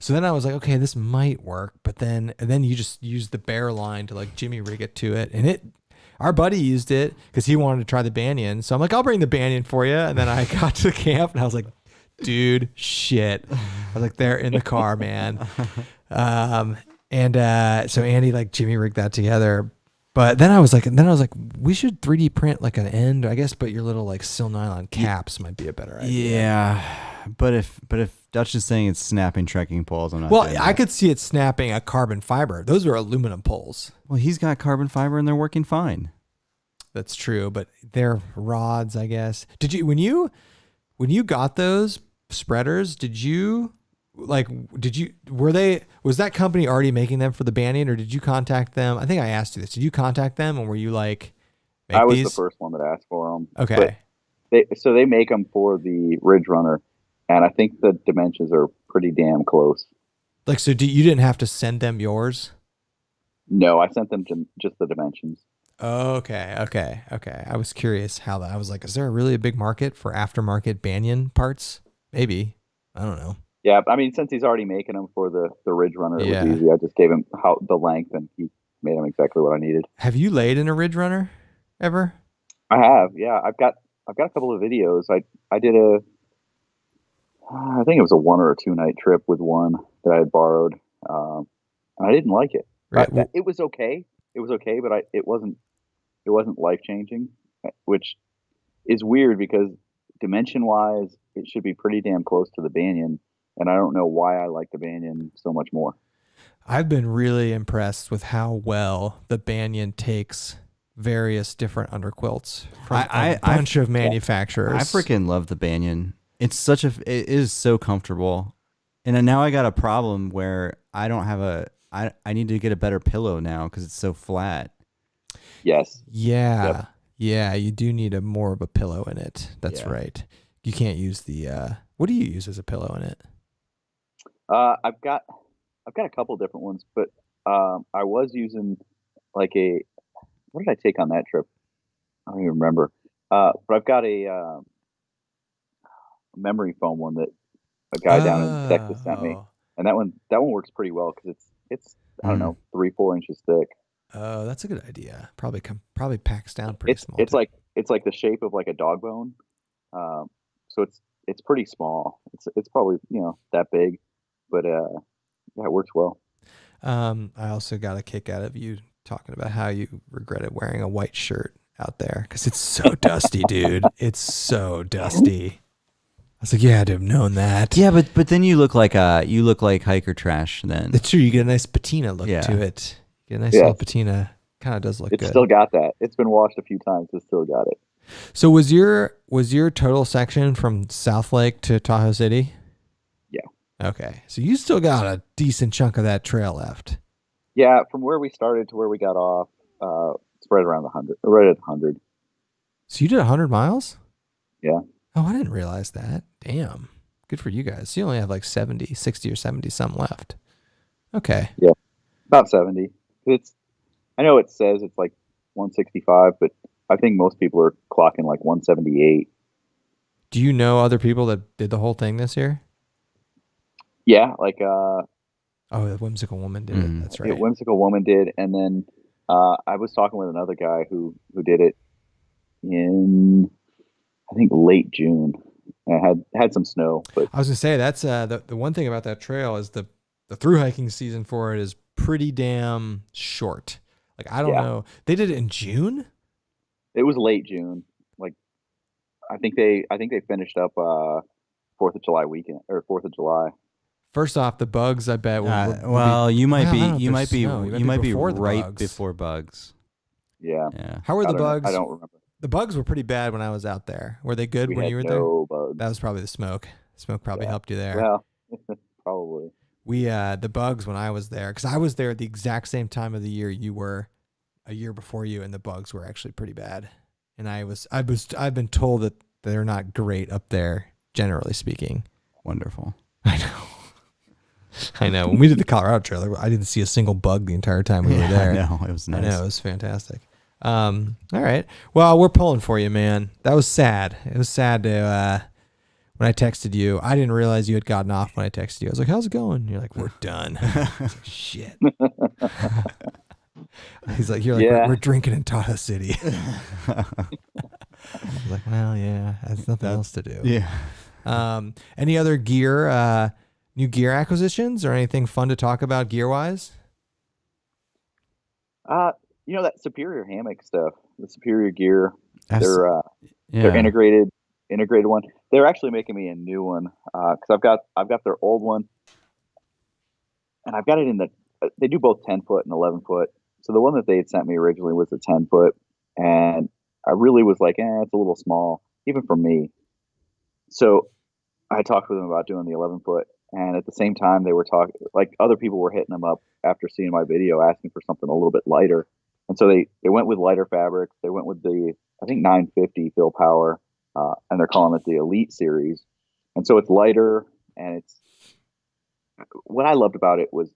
So then I was like, okay, this might work, but then you just use the bear line to like Jimmy rig it to it, and our buddy used it because he wanted to try the Banyan. So I'm like, I'll bring the Banyan for you. And then I got to the camp and I was like, dude, shit. I was like, they're in the car, man. So Andy like Jimmy rigged that together. But then I was like, we should 3D print like an end, I guess, but your little like sil nylon caps might be a better idea. Yeah. But if Dutch is saying it's snapping trekking poles, I'm not. Well, I could see it snapping a carbon fiber. Those are aluminum poles. Well, he's got carbon fiber and they're working fine. That's true, but they're rods, I guess. Did you when you got those spreaders? Was that company already making them for the Banyan, or did you contact them? I think I asked you this. Did you contact them, and were you like, I was the first one that asked for them. Okay. So they make them for the Ridge Runner, and I think the dimensions are pretty damn close. Like, so you didn't have to send them yours? No, I sent them just the dimensions. Okay. I was curious how that. I was like, is there really a big market for aftermarket Banyan parts? Maybe. I don't know. Yeah, I mean, since he's already making them for the Ridge Runner, it was easy. I just gave him the length, and he made them exactly what I needed. Have you laid in a Ridge Runner ever? I have. Yeah, I've got a couple of videos. I did I think it was a 1 or a 2 night trip with one that I had borrowed, and I didn't like it. Right. It was okay. It was okay, but it wasn't life changing, which is weird because dimension wise, it should be pretty damn close to the Banyan, and I don't know why I like the Banyan so much more. I've been really impressed with how well the Banyan takes various different underquilts from a bunch of manufacturers. I freaking love the Banyan. It is so comfortable. And now I got a problem where I don't have I need to get a better pillow now because it's so flat. Yes. Yeah. Yep. Yeah, you do need more of a pillow in it. That's right. You can't use what do you use as a pillow in it? I've got a couple different ones, but I was using like what did I take on that trip? I don't even remember. But I've got a memory foam one that a guy down in Texas sent me, and that one works pretty well because it's I don't know 3-4 inches thick. Oh, that's a good idea. Probably packs down pretty small. It's like the shape of like a dog bone, so it's pretty small. It's probably that big, but yeah, it works well. I also got a kick out of you talking about how you regretted wearing a white shirt out there because it's so dusty, dude. It's so dusty. I was like, yeah, I'd have known that. Yeah, but then you look like hiker trash. Then that's true. You get a nice patina look to it. You get a nice little patina. Kind of does look good. It's still got that. It's been washed a few times. It's still got it. So was your total section from South Lake to Tahoe City? Yeah. Okay. So you still got a decent chunk of that trail left. Yeah, from where we started to where we got off, it's right around 100. Right at 100. So you did 100 miles? Yeah. Oh, I didn't realize that. Damn. Good for you guys. So you only have like 60 or 70 something left. Okay. Yeah. About 70. I know it says it's like 165, but I think most people are clocking like 178. Do you know other people that did the whole thing this year? Yeah, like the Whimsical Woman did it. That's right. Yeah, Whimsical Woman did, and then I was talking with another guy who did it in I think late June. And had some snow, but I was gonna say that's the one thing about that trail is the through hiking season for it is pretty damn short. Like I don't know, they did it in June. It was late June. Like I think they finished up 4th of July weekend or 4th of July. First off, the bugs, I bet. You might be right before bugs. Yeah. How were the bugs? I don't remember. The bugs were pretty bad when I was out there. Were they good when you were there? Bugs. That was probably the smoke. Smoke probably helped you there. Well, probably. We the bugs when I was there, because I was there at the exact same time of the year you were, a year before you, and the bugs were actually pretty bad. And I've been told that they're not great up there, generally speaking. Wonderful. I know. When we did the Colorado Trail, I didn't see a single bug the entire time we were there. I know. It was nice. I know. It was fantastic. All right. Well, we're pulling for you, man. That was sad. It was sad to, when I texted you, I didn't realize you had gotten off when I texted you. I was like, how's it going? And you're like, we're done. Like, shit. He's like, we're drinking in Tahoe City. I was like, well, yeah, there's nothing else to do. Yeah. Any other new gear acquisitions or anything fun to talk about gear-wise? That Superior hammock stuff, the Superior gear, they're integrated one. They're actually making me a new one because I've got their old one, and I've got it in they do both 10-foot and 11-foot. So the one that they had sent me originally was a 10-foot, and I really was like, it's a little small, even for me. So I talked with them about doing the 11-foot, and at the same time they were talking, like other people were hitting them up after seeing my video asking for something a little bit lighter. And so they went with lighter fabrics. They went with the, I think, 950 fill power, and they're calling it the Elite Series. And so it's lighter, and what I loved about it was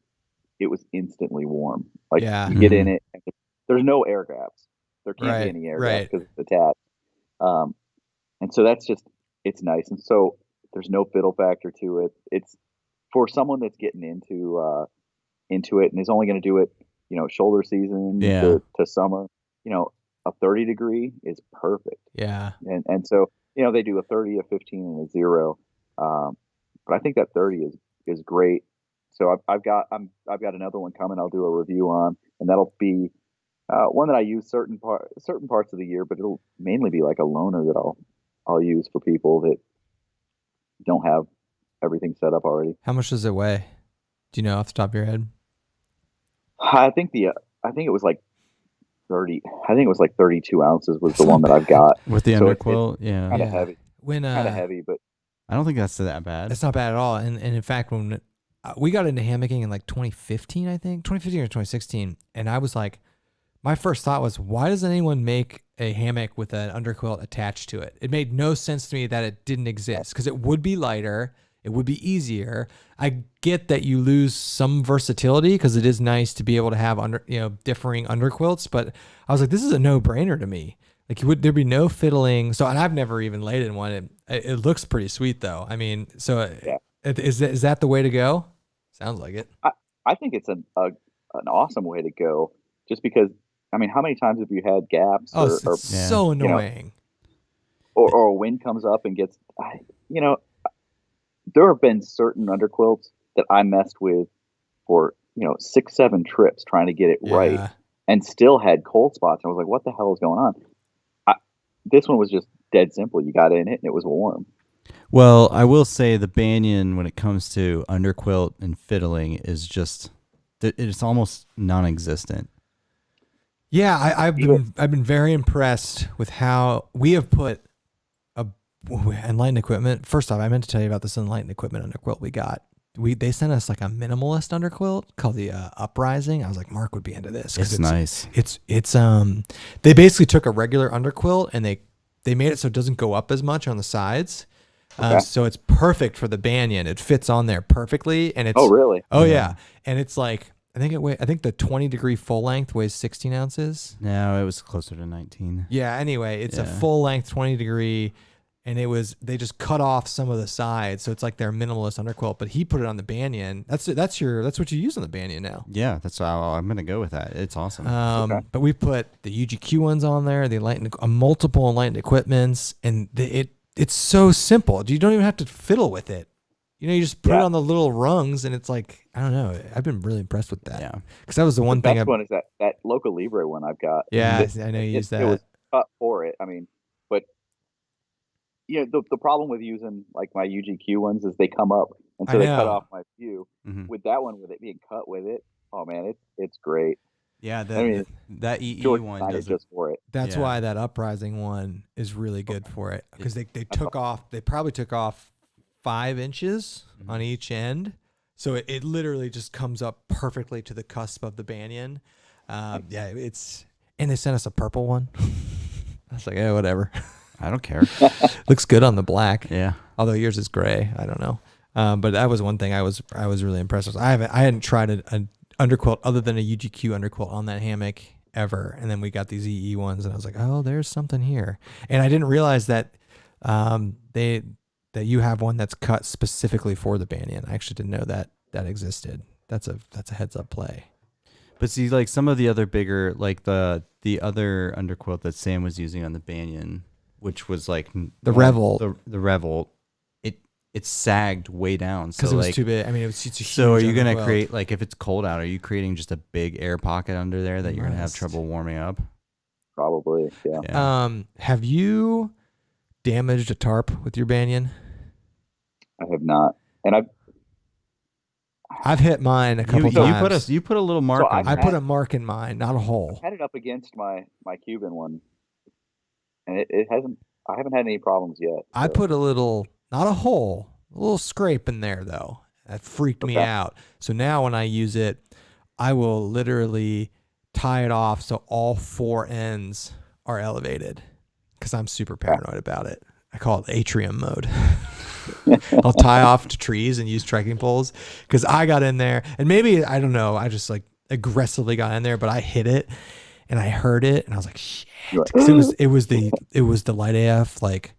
instantly warm. Like you get in it, and there's no air gaps. There can't be any air gaps because it's attached. And so it's nice. And so there's no fiddle factor to it. It's for someone that's getting into it and is only going to do it, shoulder season to summer, a 30 degree is perfect. Yeah. And so, they do a 30, a 15 and a 0. But I think that 30 is great. So I've got another one coming. I'll do a review on, and that'll be one that I use certain parts of the year, but it'll mainly be like a loaner that I'll use for people that don't have everything set up already. How much does it weigh? Do you know off the top of your head? I think it was like 30. I think it was like 32 ounces was That's the one that I've got with the so underquilt. Yeah, kind of heavy. When Kind of heavy, but I don't think that's that bad. It's not bad at all. And in fact, when we got into hammocking in like 2015, I think 2015 or 2016, and I was like, my first thought was, why doesn't anyone make a hammock with an underquilt attached to it? It made no sense to me that it didn't exist, because it would be lighter, it would be easier. I get that you lose some versatility because it is nice to be able to have differing underquilts, but I was like, this is a no-brainer to me. Like, there'd be no fiddling. So, and I've never even laid in one. It looks pretty sweet though. I mean, so yeah. Is that the way to go? Sounds like it. I think it's an awesome way to go, just because. I mean, how many times have you had gaps? It's so annoying. Or a wind comes up and gets. There have been certain underquilts that I messed with for 6-7 trips trying to get it right, and still had cold spots. I was like, "What the hell is going on?" This one was just dead simple. You got in it and it was warm. Well, I will say the Banyan, when it comes to underquilt and fiddling, is just it's almost non-existent. Yeah, I've been very impressed with how we have put Enlightened equipment. First off, I meant to tell you about this Enlightened equipment underquilt we got. They sent us like a minimalist underquilt called the Uprising. I was like, Mark would be into this. It's nice. It's they basically took a regular underquilt and they made it so it doesn't go up as much on the sides. Okay. So it's perfect for the Banyan. It fits on there perfectly, and it's really? Oh yeah, and it's like I think the 20-degree full length weighs 16 ounces. No, it was closer to 19. Yeah. Anyway, it's a full length 20-degree. And they just cut off some of the sides, so it's like their minimalist underquilt. But he put it on the Banyan. That's what you use on the Banyan now. Yeah, that's how I'm gonna go with that. It's awesome. But we put the UGQ ones on there, the multiple Enlightened equipments, and it's so simple. You don't even have to fiddle with it. You just put it on the little rungs, and it's like, I don't know. I've been really impressed with that. Yeah, because that was the one thing. The best one is that Loco Libre one I've got. Yeah, I know you use that. It was cut for it. I mean, but. The problem with using like my UGQ ones is they come up, and so they cut off my view. Mm-hmm. With that one, with it being cut with it, oh man, it's great. Yeah, that EE one does just for it. That's why that Uprising one is really good for it, because they probably took off 5 inches on each end, so it literally just comes up perfectly to the cusp of the Banyan. And they sent us a purple one. I was like, whatever. I don't care. Looks good on the black. Yeah. Although yours is gray. I don't know. But that was one thing I was really impressed with. I hadn't tried an underquilt other than a UGQ underquilt on that hammock ever. And then we got these EE ones, and I was like, oh, there's something here. And I didn't realize that that you have one that's cut specifically for the Banyan. I actually didn't know that existed. That's a heads up play. But see, like some of the other bigger, like the other underquilt that Sam was using on the Banyan, which was like the Revolt. The Revolt, it sagged way down because it was too big. I mean, it's a huge. So are you gonna create, like, if it's cold out, are you creating just a big air pocket under there that you're gonna have trouble warming up? Probably, yeah. Have you damaged a tarp with your Banyan? I have not, and I've hit mine a couple times. You put a little mark. So I put a mark in mine, not a hole. I had it up against my Cuban one, and it hasn't. I haven't had any problems yet. So. I put a little, not a hole, a little scrape in there though. That freaked me out. So now when I use it, I will literally tie it off so all 4 ends are elevated, because I'm super paranoid about it. I call it atrium mode. I'll tie off to trees and use trekking poles, because I got in there, and maybe, I don't know, I just like aggressively got in there, but I hit it and I heard it and I was like, shit. 'Cause it was the Light AF, like,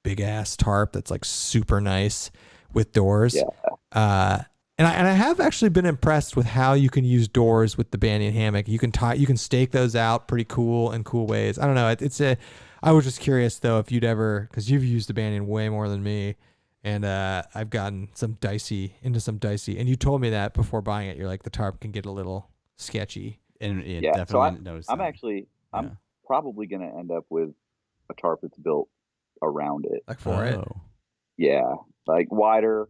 big ass tarp that's like super nice with doors. Yeah. And I have actually been impressed with how you can use doors with the Banyan hammock. You can stake those out pretty cool in cool ways. I don't know. I was just curious though, if you'd ever, because you've used the Banyan way more than me, and I've gotten into some dicey, and you told me that before buying it. You're like, the tarp can get a little sketchy. And definitely so I'm probably going to end up with a tarp that's built around it. Like for it? Yeah, like wider,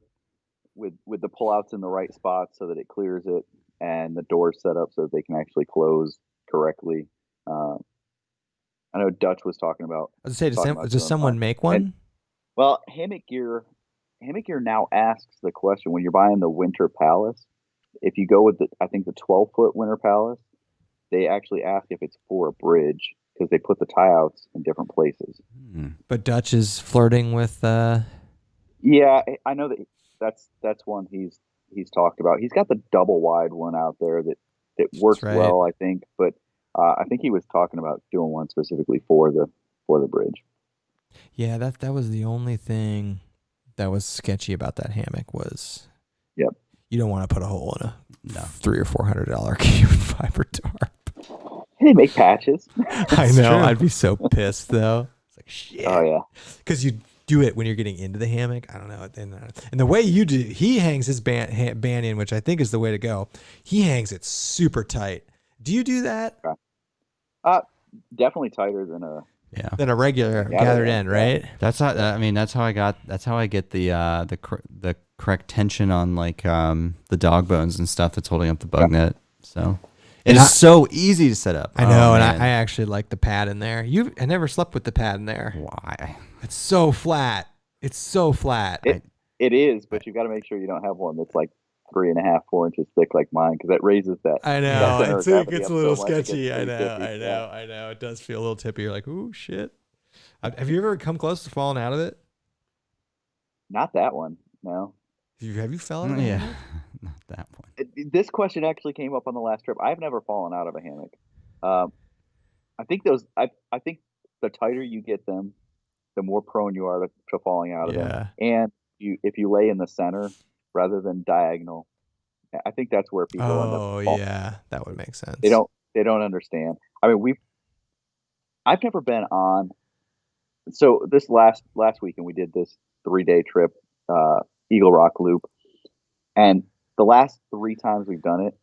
with the pullouts in the right spot so that it clears it. and the doors set up so that they can actually close correctly. I know Dutch was talking about. I was going to say, does someone make one? And, well, Hammock Gear now asks the question when you're buying the Winter Palace. If you go with I think the 12-foot Winter Palace, they actually ask if it's for a bridge because they put the tie outs in different places. But Dutch is flirting with. Yeah, I know that's one he's talked about. He's got the double wide one out there that works well, I think. But I think he was talking about doing one specifically for the bridge. Yeah, that was the only thing that was sketchy about that hammock was. Yep. You don't want to put a hole in a $300 or $400 carbon fiber tarp. They make patches. I know. True. I'd be so pissed though. It's like shit. Oh yeah. Because you do it when you're getting into the hammock. I don't know. And the way you do, he hangs his banyan, which I think is the way to go. He hangs it super tight. Do you do that? Definitely tighter than a regular gathered end, right? That's how. I mean, that's how I get the correct tension on like the dog bones and stuff that's holding up the bug net. So it's so easy to set up. I know, and I actually like the pad in there. I never slept with the pad in there. Why? It's so flat. It's so flat. It is, but you've got to make sure you don't have one that's like 3.5, 4 inches thick like mine, because that raises that. I know. It gets a little sketchy. I know. It does feel a little tippy. You're like, ooh, shit. Have you ever come close to falling out of it? Not that one. No. Have you fell out of it? Yeah. Not that one. This question actually came up on the last trip. I've never fallen out of a hammock. I think the tighter you get them, the more prone you are to falling out of them. And if you lay in the center rather than diagonal, I think that's where people end up falling. Oh yeah, that would make sense. They don't understand. I mean, I've never been on. So this last weekend we did this 3-day trip, Eagle Rock Loop, and the last 3 times we've done it,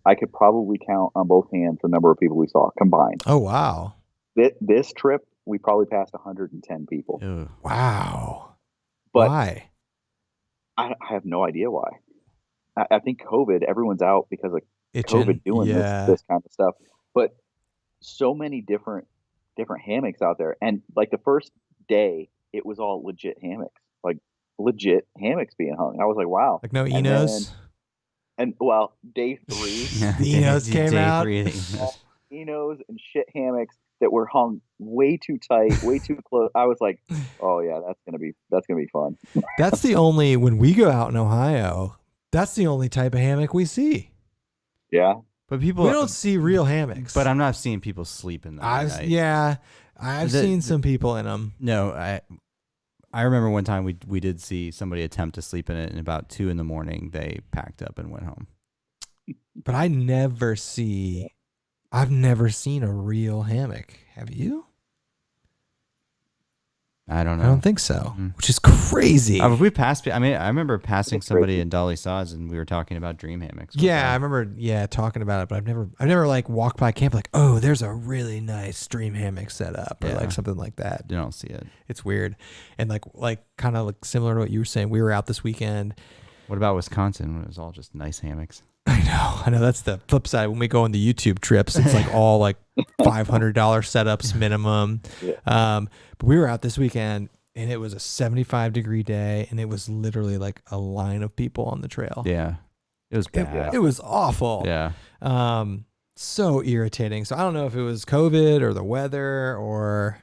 I could probably count on both hands the number of people we saw combined. Oh wow! This trip we probably passed 110 people. Ew. Wow! But why? I have no idea why. I think COVID. Everyone's out because of COVID doing this kind of stuff. But so many different hammocks out there, and like the first day, it was all legit hammocks, like legit hammocks being hung. I was like, wow. Like no Enos. And well, day 3, the Enos came out. Enos and shit hammocks that were hung way too tight, way too close. I was like, oh yeah, that's gonna be fun. That's the only, when we go out in Ohio, that's the only type of hammock we see. Yeah. But we don't see real hammocks. But I'm not seeing people sleep in them. I've seen some people in them. No, I remember one time we did see somebody attempt to sleep in it, and about 2 a.m. they packed up and went home. But I've never seen a real hammock. Have you? I don't know. I don't think so. Which is crazy. We passed. I mean, I remember passing somebody in Dolly Sods, and we were talking about dream hammocks. Yeah, I remember. Yeah, talking about it, but I've never like walked by camp like, oh, there's a really nice dream hammock set up, or like something like that. You don't see it. It's weird, and like kind of like similar to what you were saying. We were out this weekend. What about Wisconsin when it was all just nice hammocks? I know. That's the flip side. When we go on the YouTube trips, it's like all like $500 setups minimum. Yeah. But we were out this weekend, and it was a 75-degree day, and it was literally like a line of people on the trail. Yeah, it was bad. It was awful. Yeah. So irritating. So I don't know if it was COVID or the weather or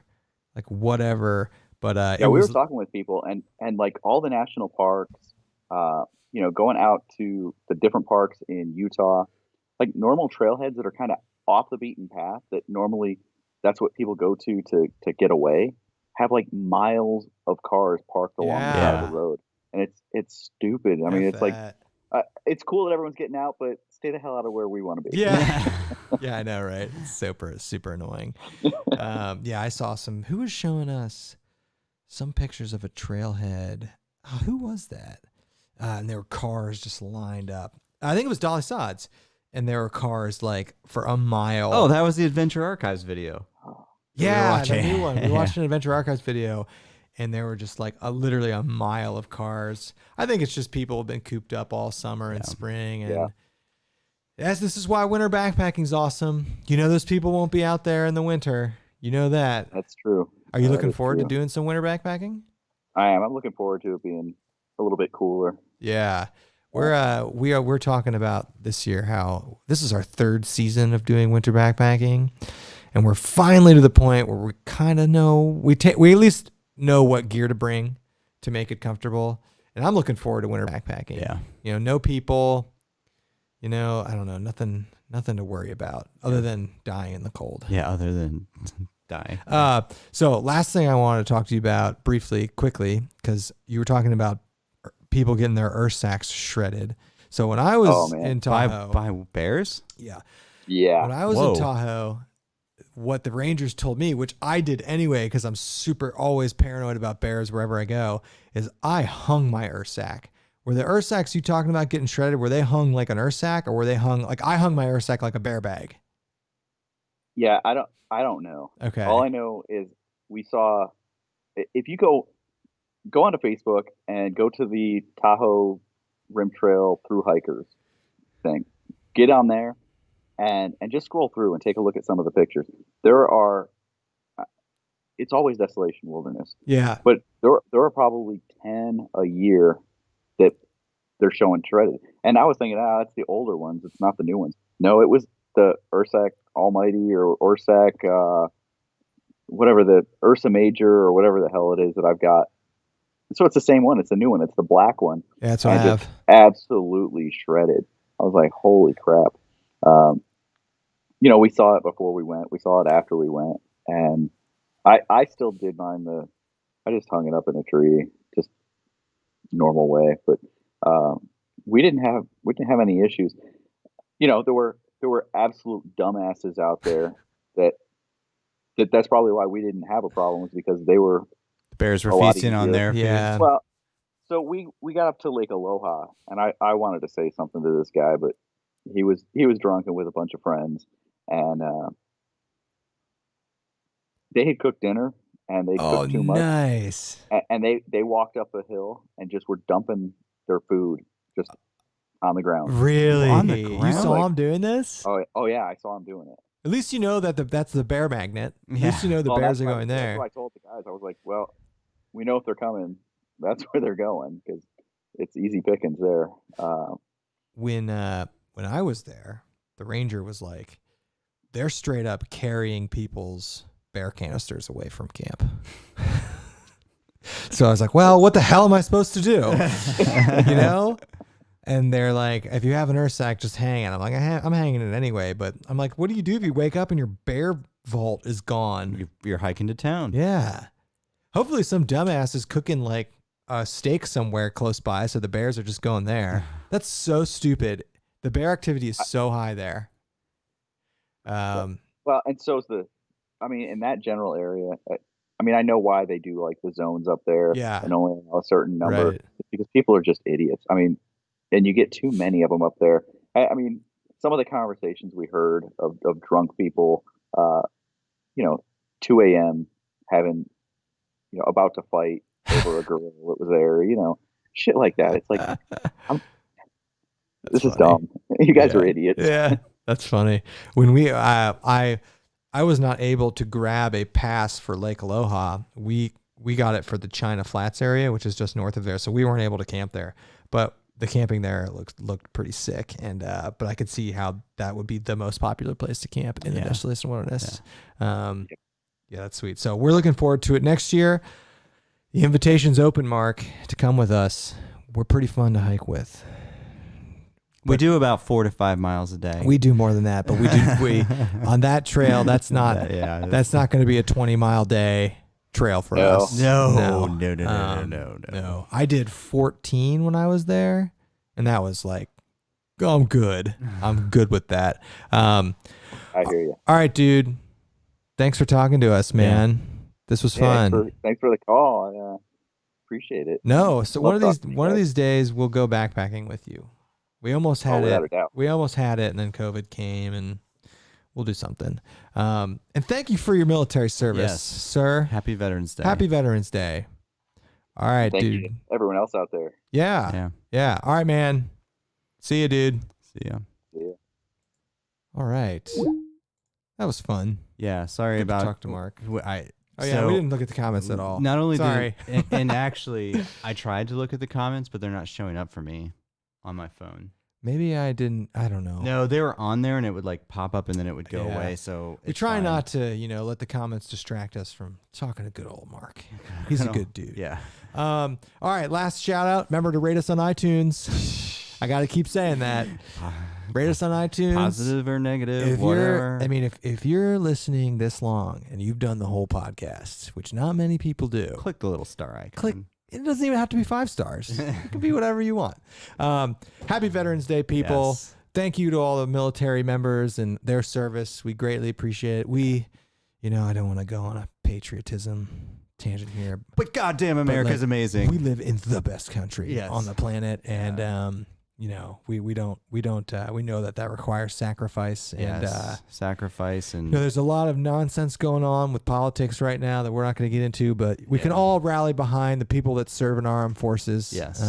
like whatever. But we were talking with people, and like all the national parks. Going out to the different parks in Utah, like normal trailheads that are kind of off the beaten path that normally that's what people go to get away, have like miles of cars parked along the side of the road. And it's stupid. I mean, it's like, it's cool that everyone's getting out, but stay the hell out of where we want to be. Yeah. Yeah, I know, right? It's super annoying. I saw who was showing us some pictures of a trailhead. Oh, who was that? And there were cars just lined up. I think it was Dolly Sods. And there were cars like for a mile. Oh, that was the Adventure Archives video. Yeah, the new one. We watched an Adventure Archives video, and there were just like literally a mile of cars. I think it's just people have been cooped up all summer and spring, and Yes, this is why winter backpacking's awesome. You know, those people won't be out there in the winter. You know that. That's true. Are you looking forward to doing some winter backpacking? I am. I'm looking forward to it being a little bit cooler. Yeah. We're talking about this year how this is our third season of doing winter backpacking, and we're finally to the point where we kind of know we at least know what gear to bring to make it comfortable. And I'm looking forward to winter backpacking. Yeah. You know, no people, you know, I don't know, nothing to worry about other than dying in the cold. Yeah, other than dying. So last thing I want to talk to you about briefly, quickly, because you were talking about people getting their earth sacks shredded. So when I was in Tahoe, by bears? Yeah. Yeah. When I was in Tahoe, what the rangers told me, which I did anyway, because I'm always paranoid about bears wherever I go, is I hung my earth sack. Were the earth sacks you talking about getting shredded, were they hung like an earth sack, or were they hung like I hung my earth sack like a bear bag? Yeah, I don't know. Okay. All I know is we saw, if you go onto Facebook and go to the Tahoe Rim Trail Through Hikers thing, get on there and just scroll through and take a look at some of the pictures. It's always desolation wilderness. Yeah. But there are probably 10 a year that they're showing shredded. And I was thinking, that's the older ones. It's not the new ones. No, it was the Ursac Almighty or Ursac, whatever, the Ursa Major or whatever the hell it is that I've got. So it's the same one. It's the new one. It's the black one. Yeah, that's what I have. Absolutely shredded. I was like, holy crap. You know, we saw it before we went. We saw it after we went. And I still did mine. I just hung it up in a tree, just normal way. But we didn't have any issues. You know, there were absolute dumbasses out there that's probably why we didn't have a problem, was because they were, bears were feasting on their food. Yeah. Well, so we got up to Lake Aloha, and I wanted to say something to this guy, but he was drunk and with a bunch of friends, and they had cooked dinner and they cooked too much. Nice. And they walked up a hill and just were dumping their food just on the ground. Really? On the ground? You saw him doing this? Oh yeah, I saw him doing it. At least you know that's the bear magnet. At least you know the bears are going there. That's what I told the guys. I was like, well, we know if they're coming, that's where they're going, because it's easy pickings there. When I was there, the ranger was like, they're straight up carrying people's bear canisters away from camp. So I was like, well, what the hell am I supposed to do? You know? And they're like, if you have an earth sack, just hang it. I'm like, I'm hanging it anyway. But I'm like, what do you do if you wake up and your bear vault is gone? You're hiking to town. Yeah. Hopefully some dumbass is cooking like a steak somewhere close by, so the bears are just going there. That's so stupid. The bear activity is so high there. Well, and so's in that general area, I know why they do like the zones up there. Yeah. And only a certain number. Right. Because people are just idiots. And you get too many of them up there. Some of the conversations we heard of drunk people, 2 a.m. having, about to fight over a girl that was there, shit like that. It's like, this is dumb. You guys are idiots. Yeah, that's funny. When I was not able to grab a pass for Lake Aloha. We got it for the China Flats area, which is just north of there. So we weren't able to camp there, but the camping there looked pretty sick. And, but I could see how that would be the most popular place to camp in the desolation wilderness. Yeah, that's sweet. So we're looking forward to it next year. The invitation's open, Mark, to come with us. We're pretty fun to hike with. We do about 4 to 5 miles a day. We do more than that, but we on that trail, that's not that's not going to be a 20-mile day trail for us. No. I did 14 when I was there, and that was like, I'm good. I'm good with that. I hear you. All right, dude. Thanks for talking to us, man. Yeah. This was fun. Thanks for the call. I appreciate it. No, so one of these days we'll go backpacking with you. We almost had it. We almost had it, and then COVID came, and we'll do something. And thank you for your military service, sir. Happy Veterans Day. Happy Veterans Day. All right, thank dude. You, everyone else out there. Yeah. All right, man. See you, dude. See ya. See ya. All right. That was fun. Yeah. Sorry Good about to talk to Mark. We we didn't look at the comments at all. Not only Sorry. and actually, I tried to look at the comments, but they're not showing up for me on my phone. Maybe I didn't. I don't know. No, they were on there, and it would like pop up, and then it would go away. So we try not to, let the comments distract us from talking to good old Mark. He's a good dude. Yeah. All right. Last shout out. Remember to rate us on iTunes. I got to keep saying that. Rate us on iTunes. Positive or negative, whatever. If you're listening this long and you've done the whole podcast, which not many people do, click the little star icon. Click. It doesn't even have to be 5 stars. It can be whatever you want. Happy Veterans Day, people. Yes. Thank you to all the military members and their service. We greatly appreciate it. I don't want to go on a patriotism tangent here. But goddamn, America's amazing. We live in the best country on the planet. And, we know that requires sacrifice and sacrifice and there's a lot of nonsense going on with politics right now that we're not going to get into, but we can all rally behind the people that serve in our armed forces. Yes.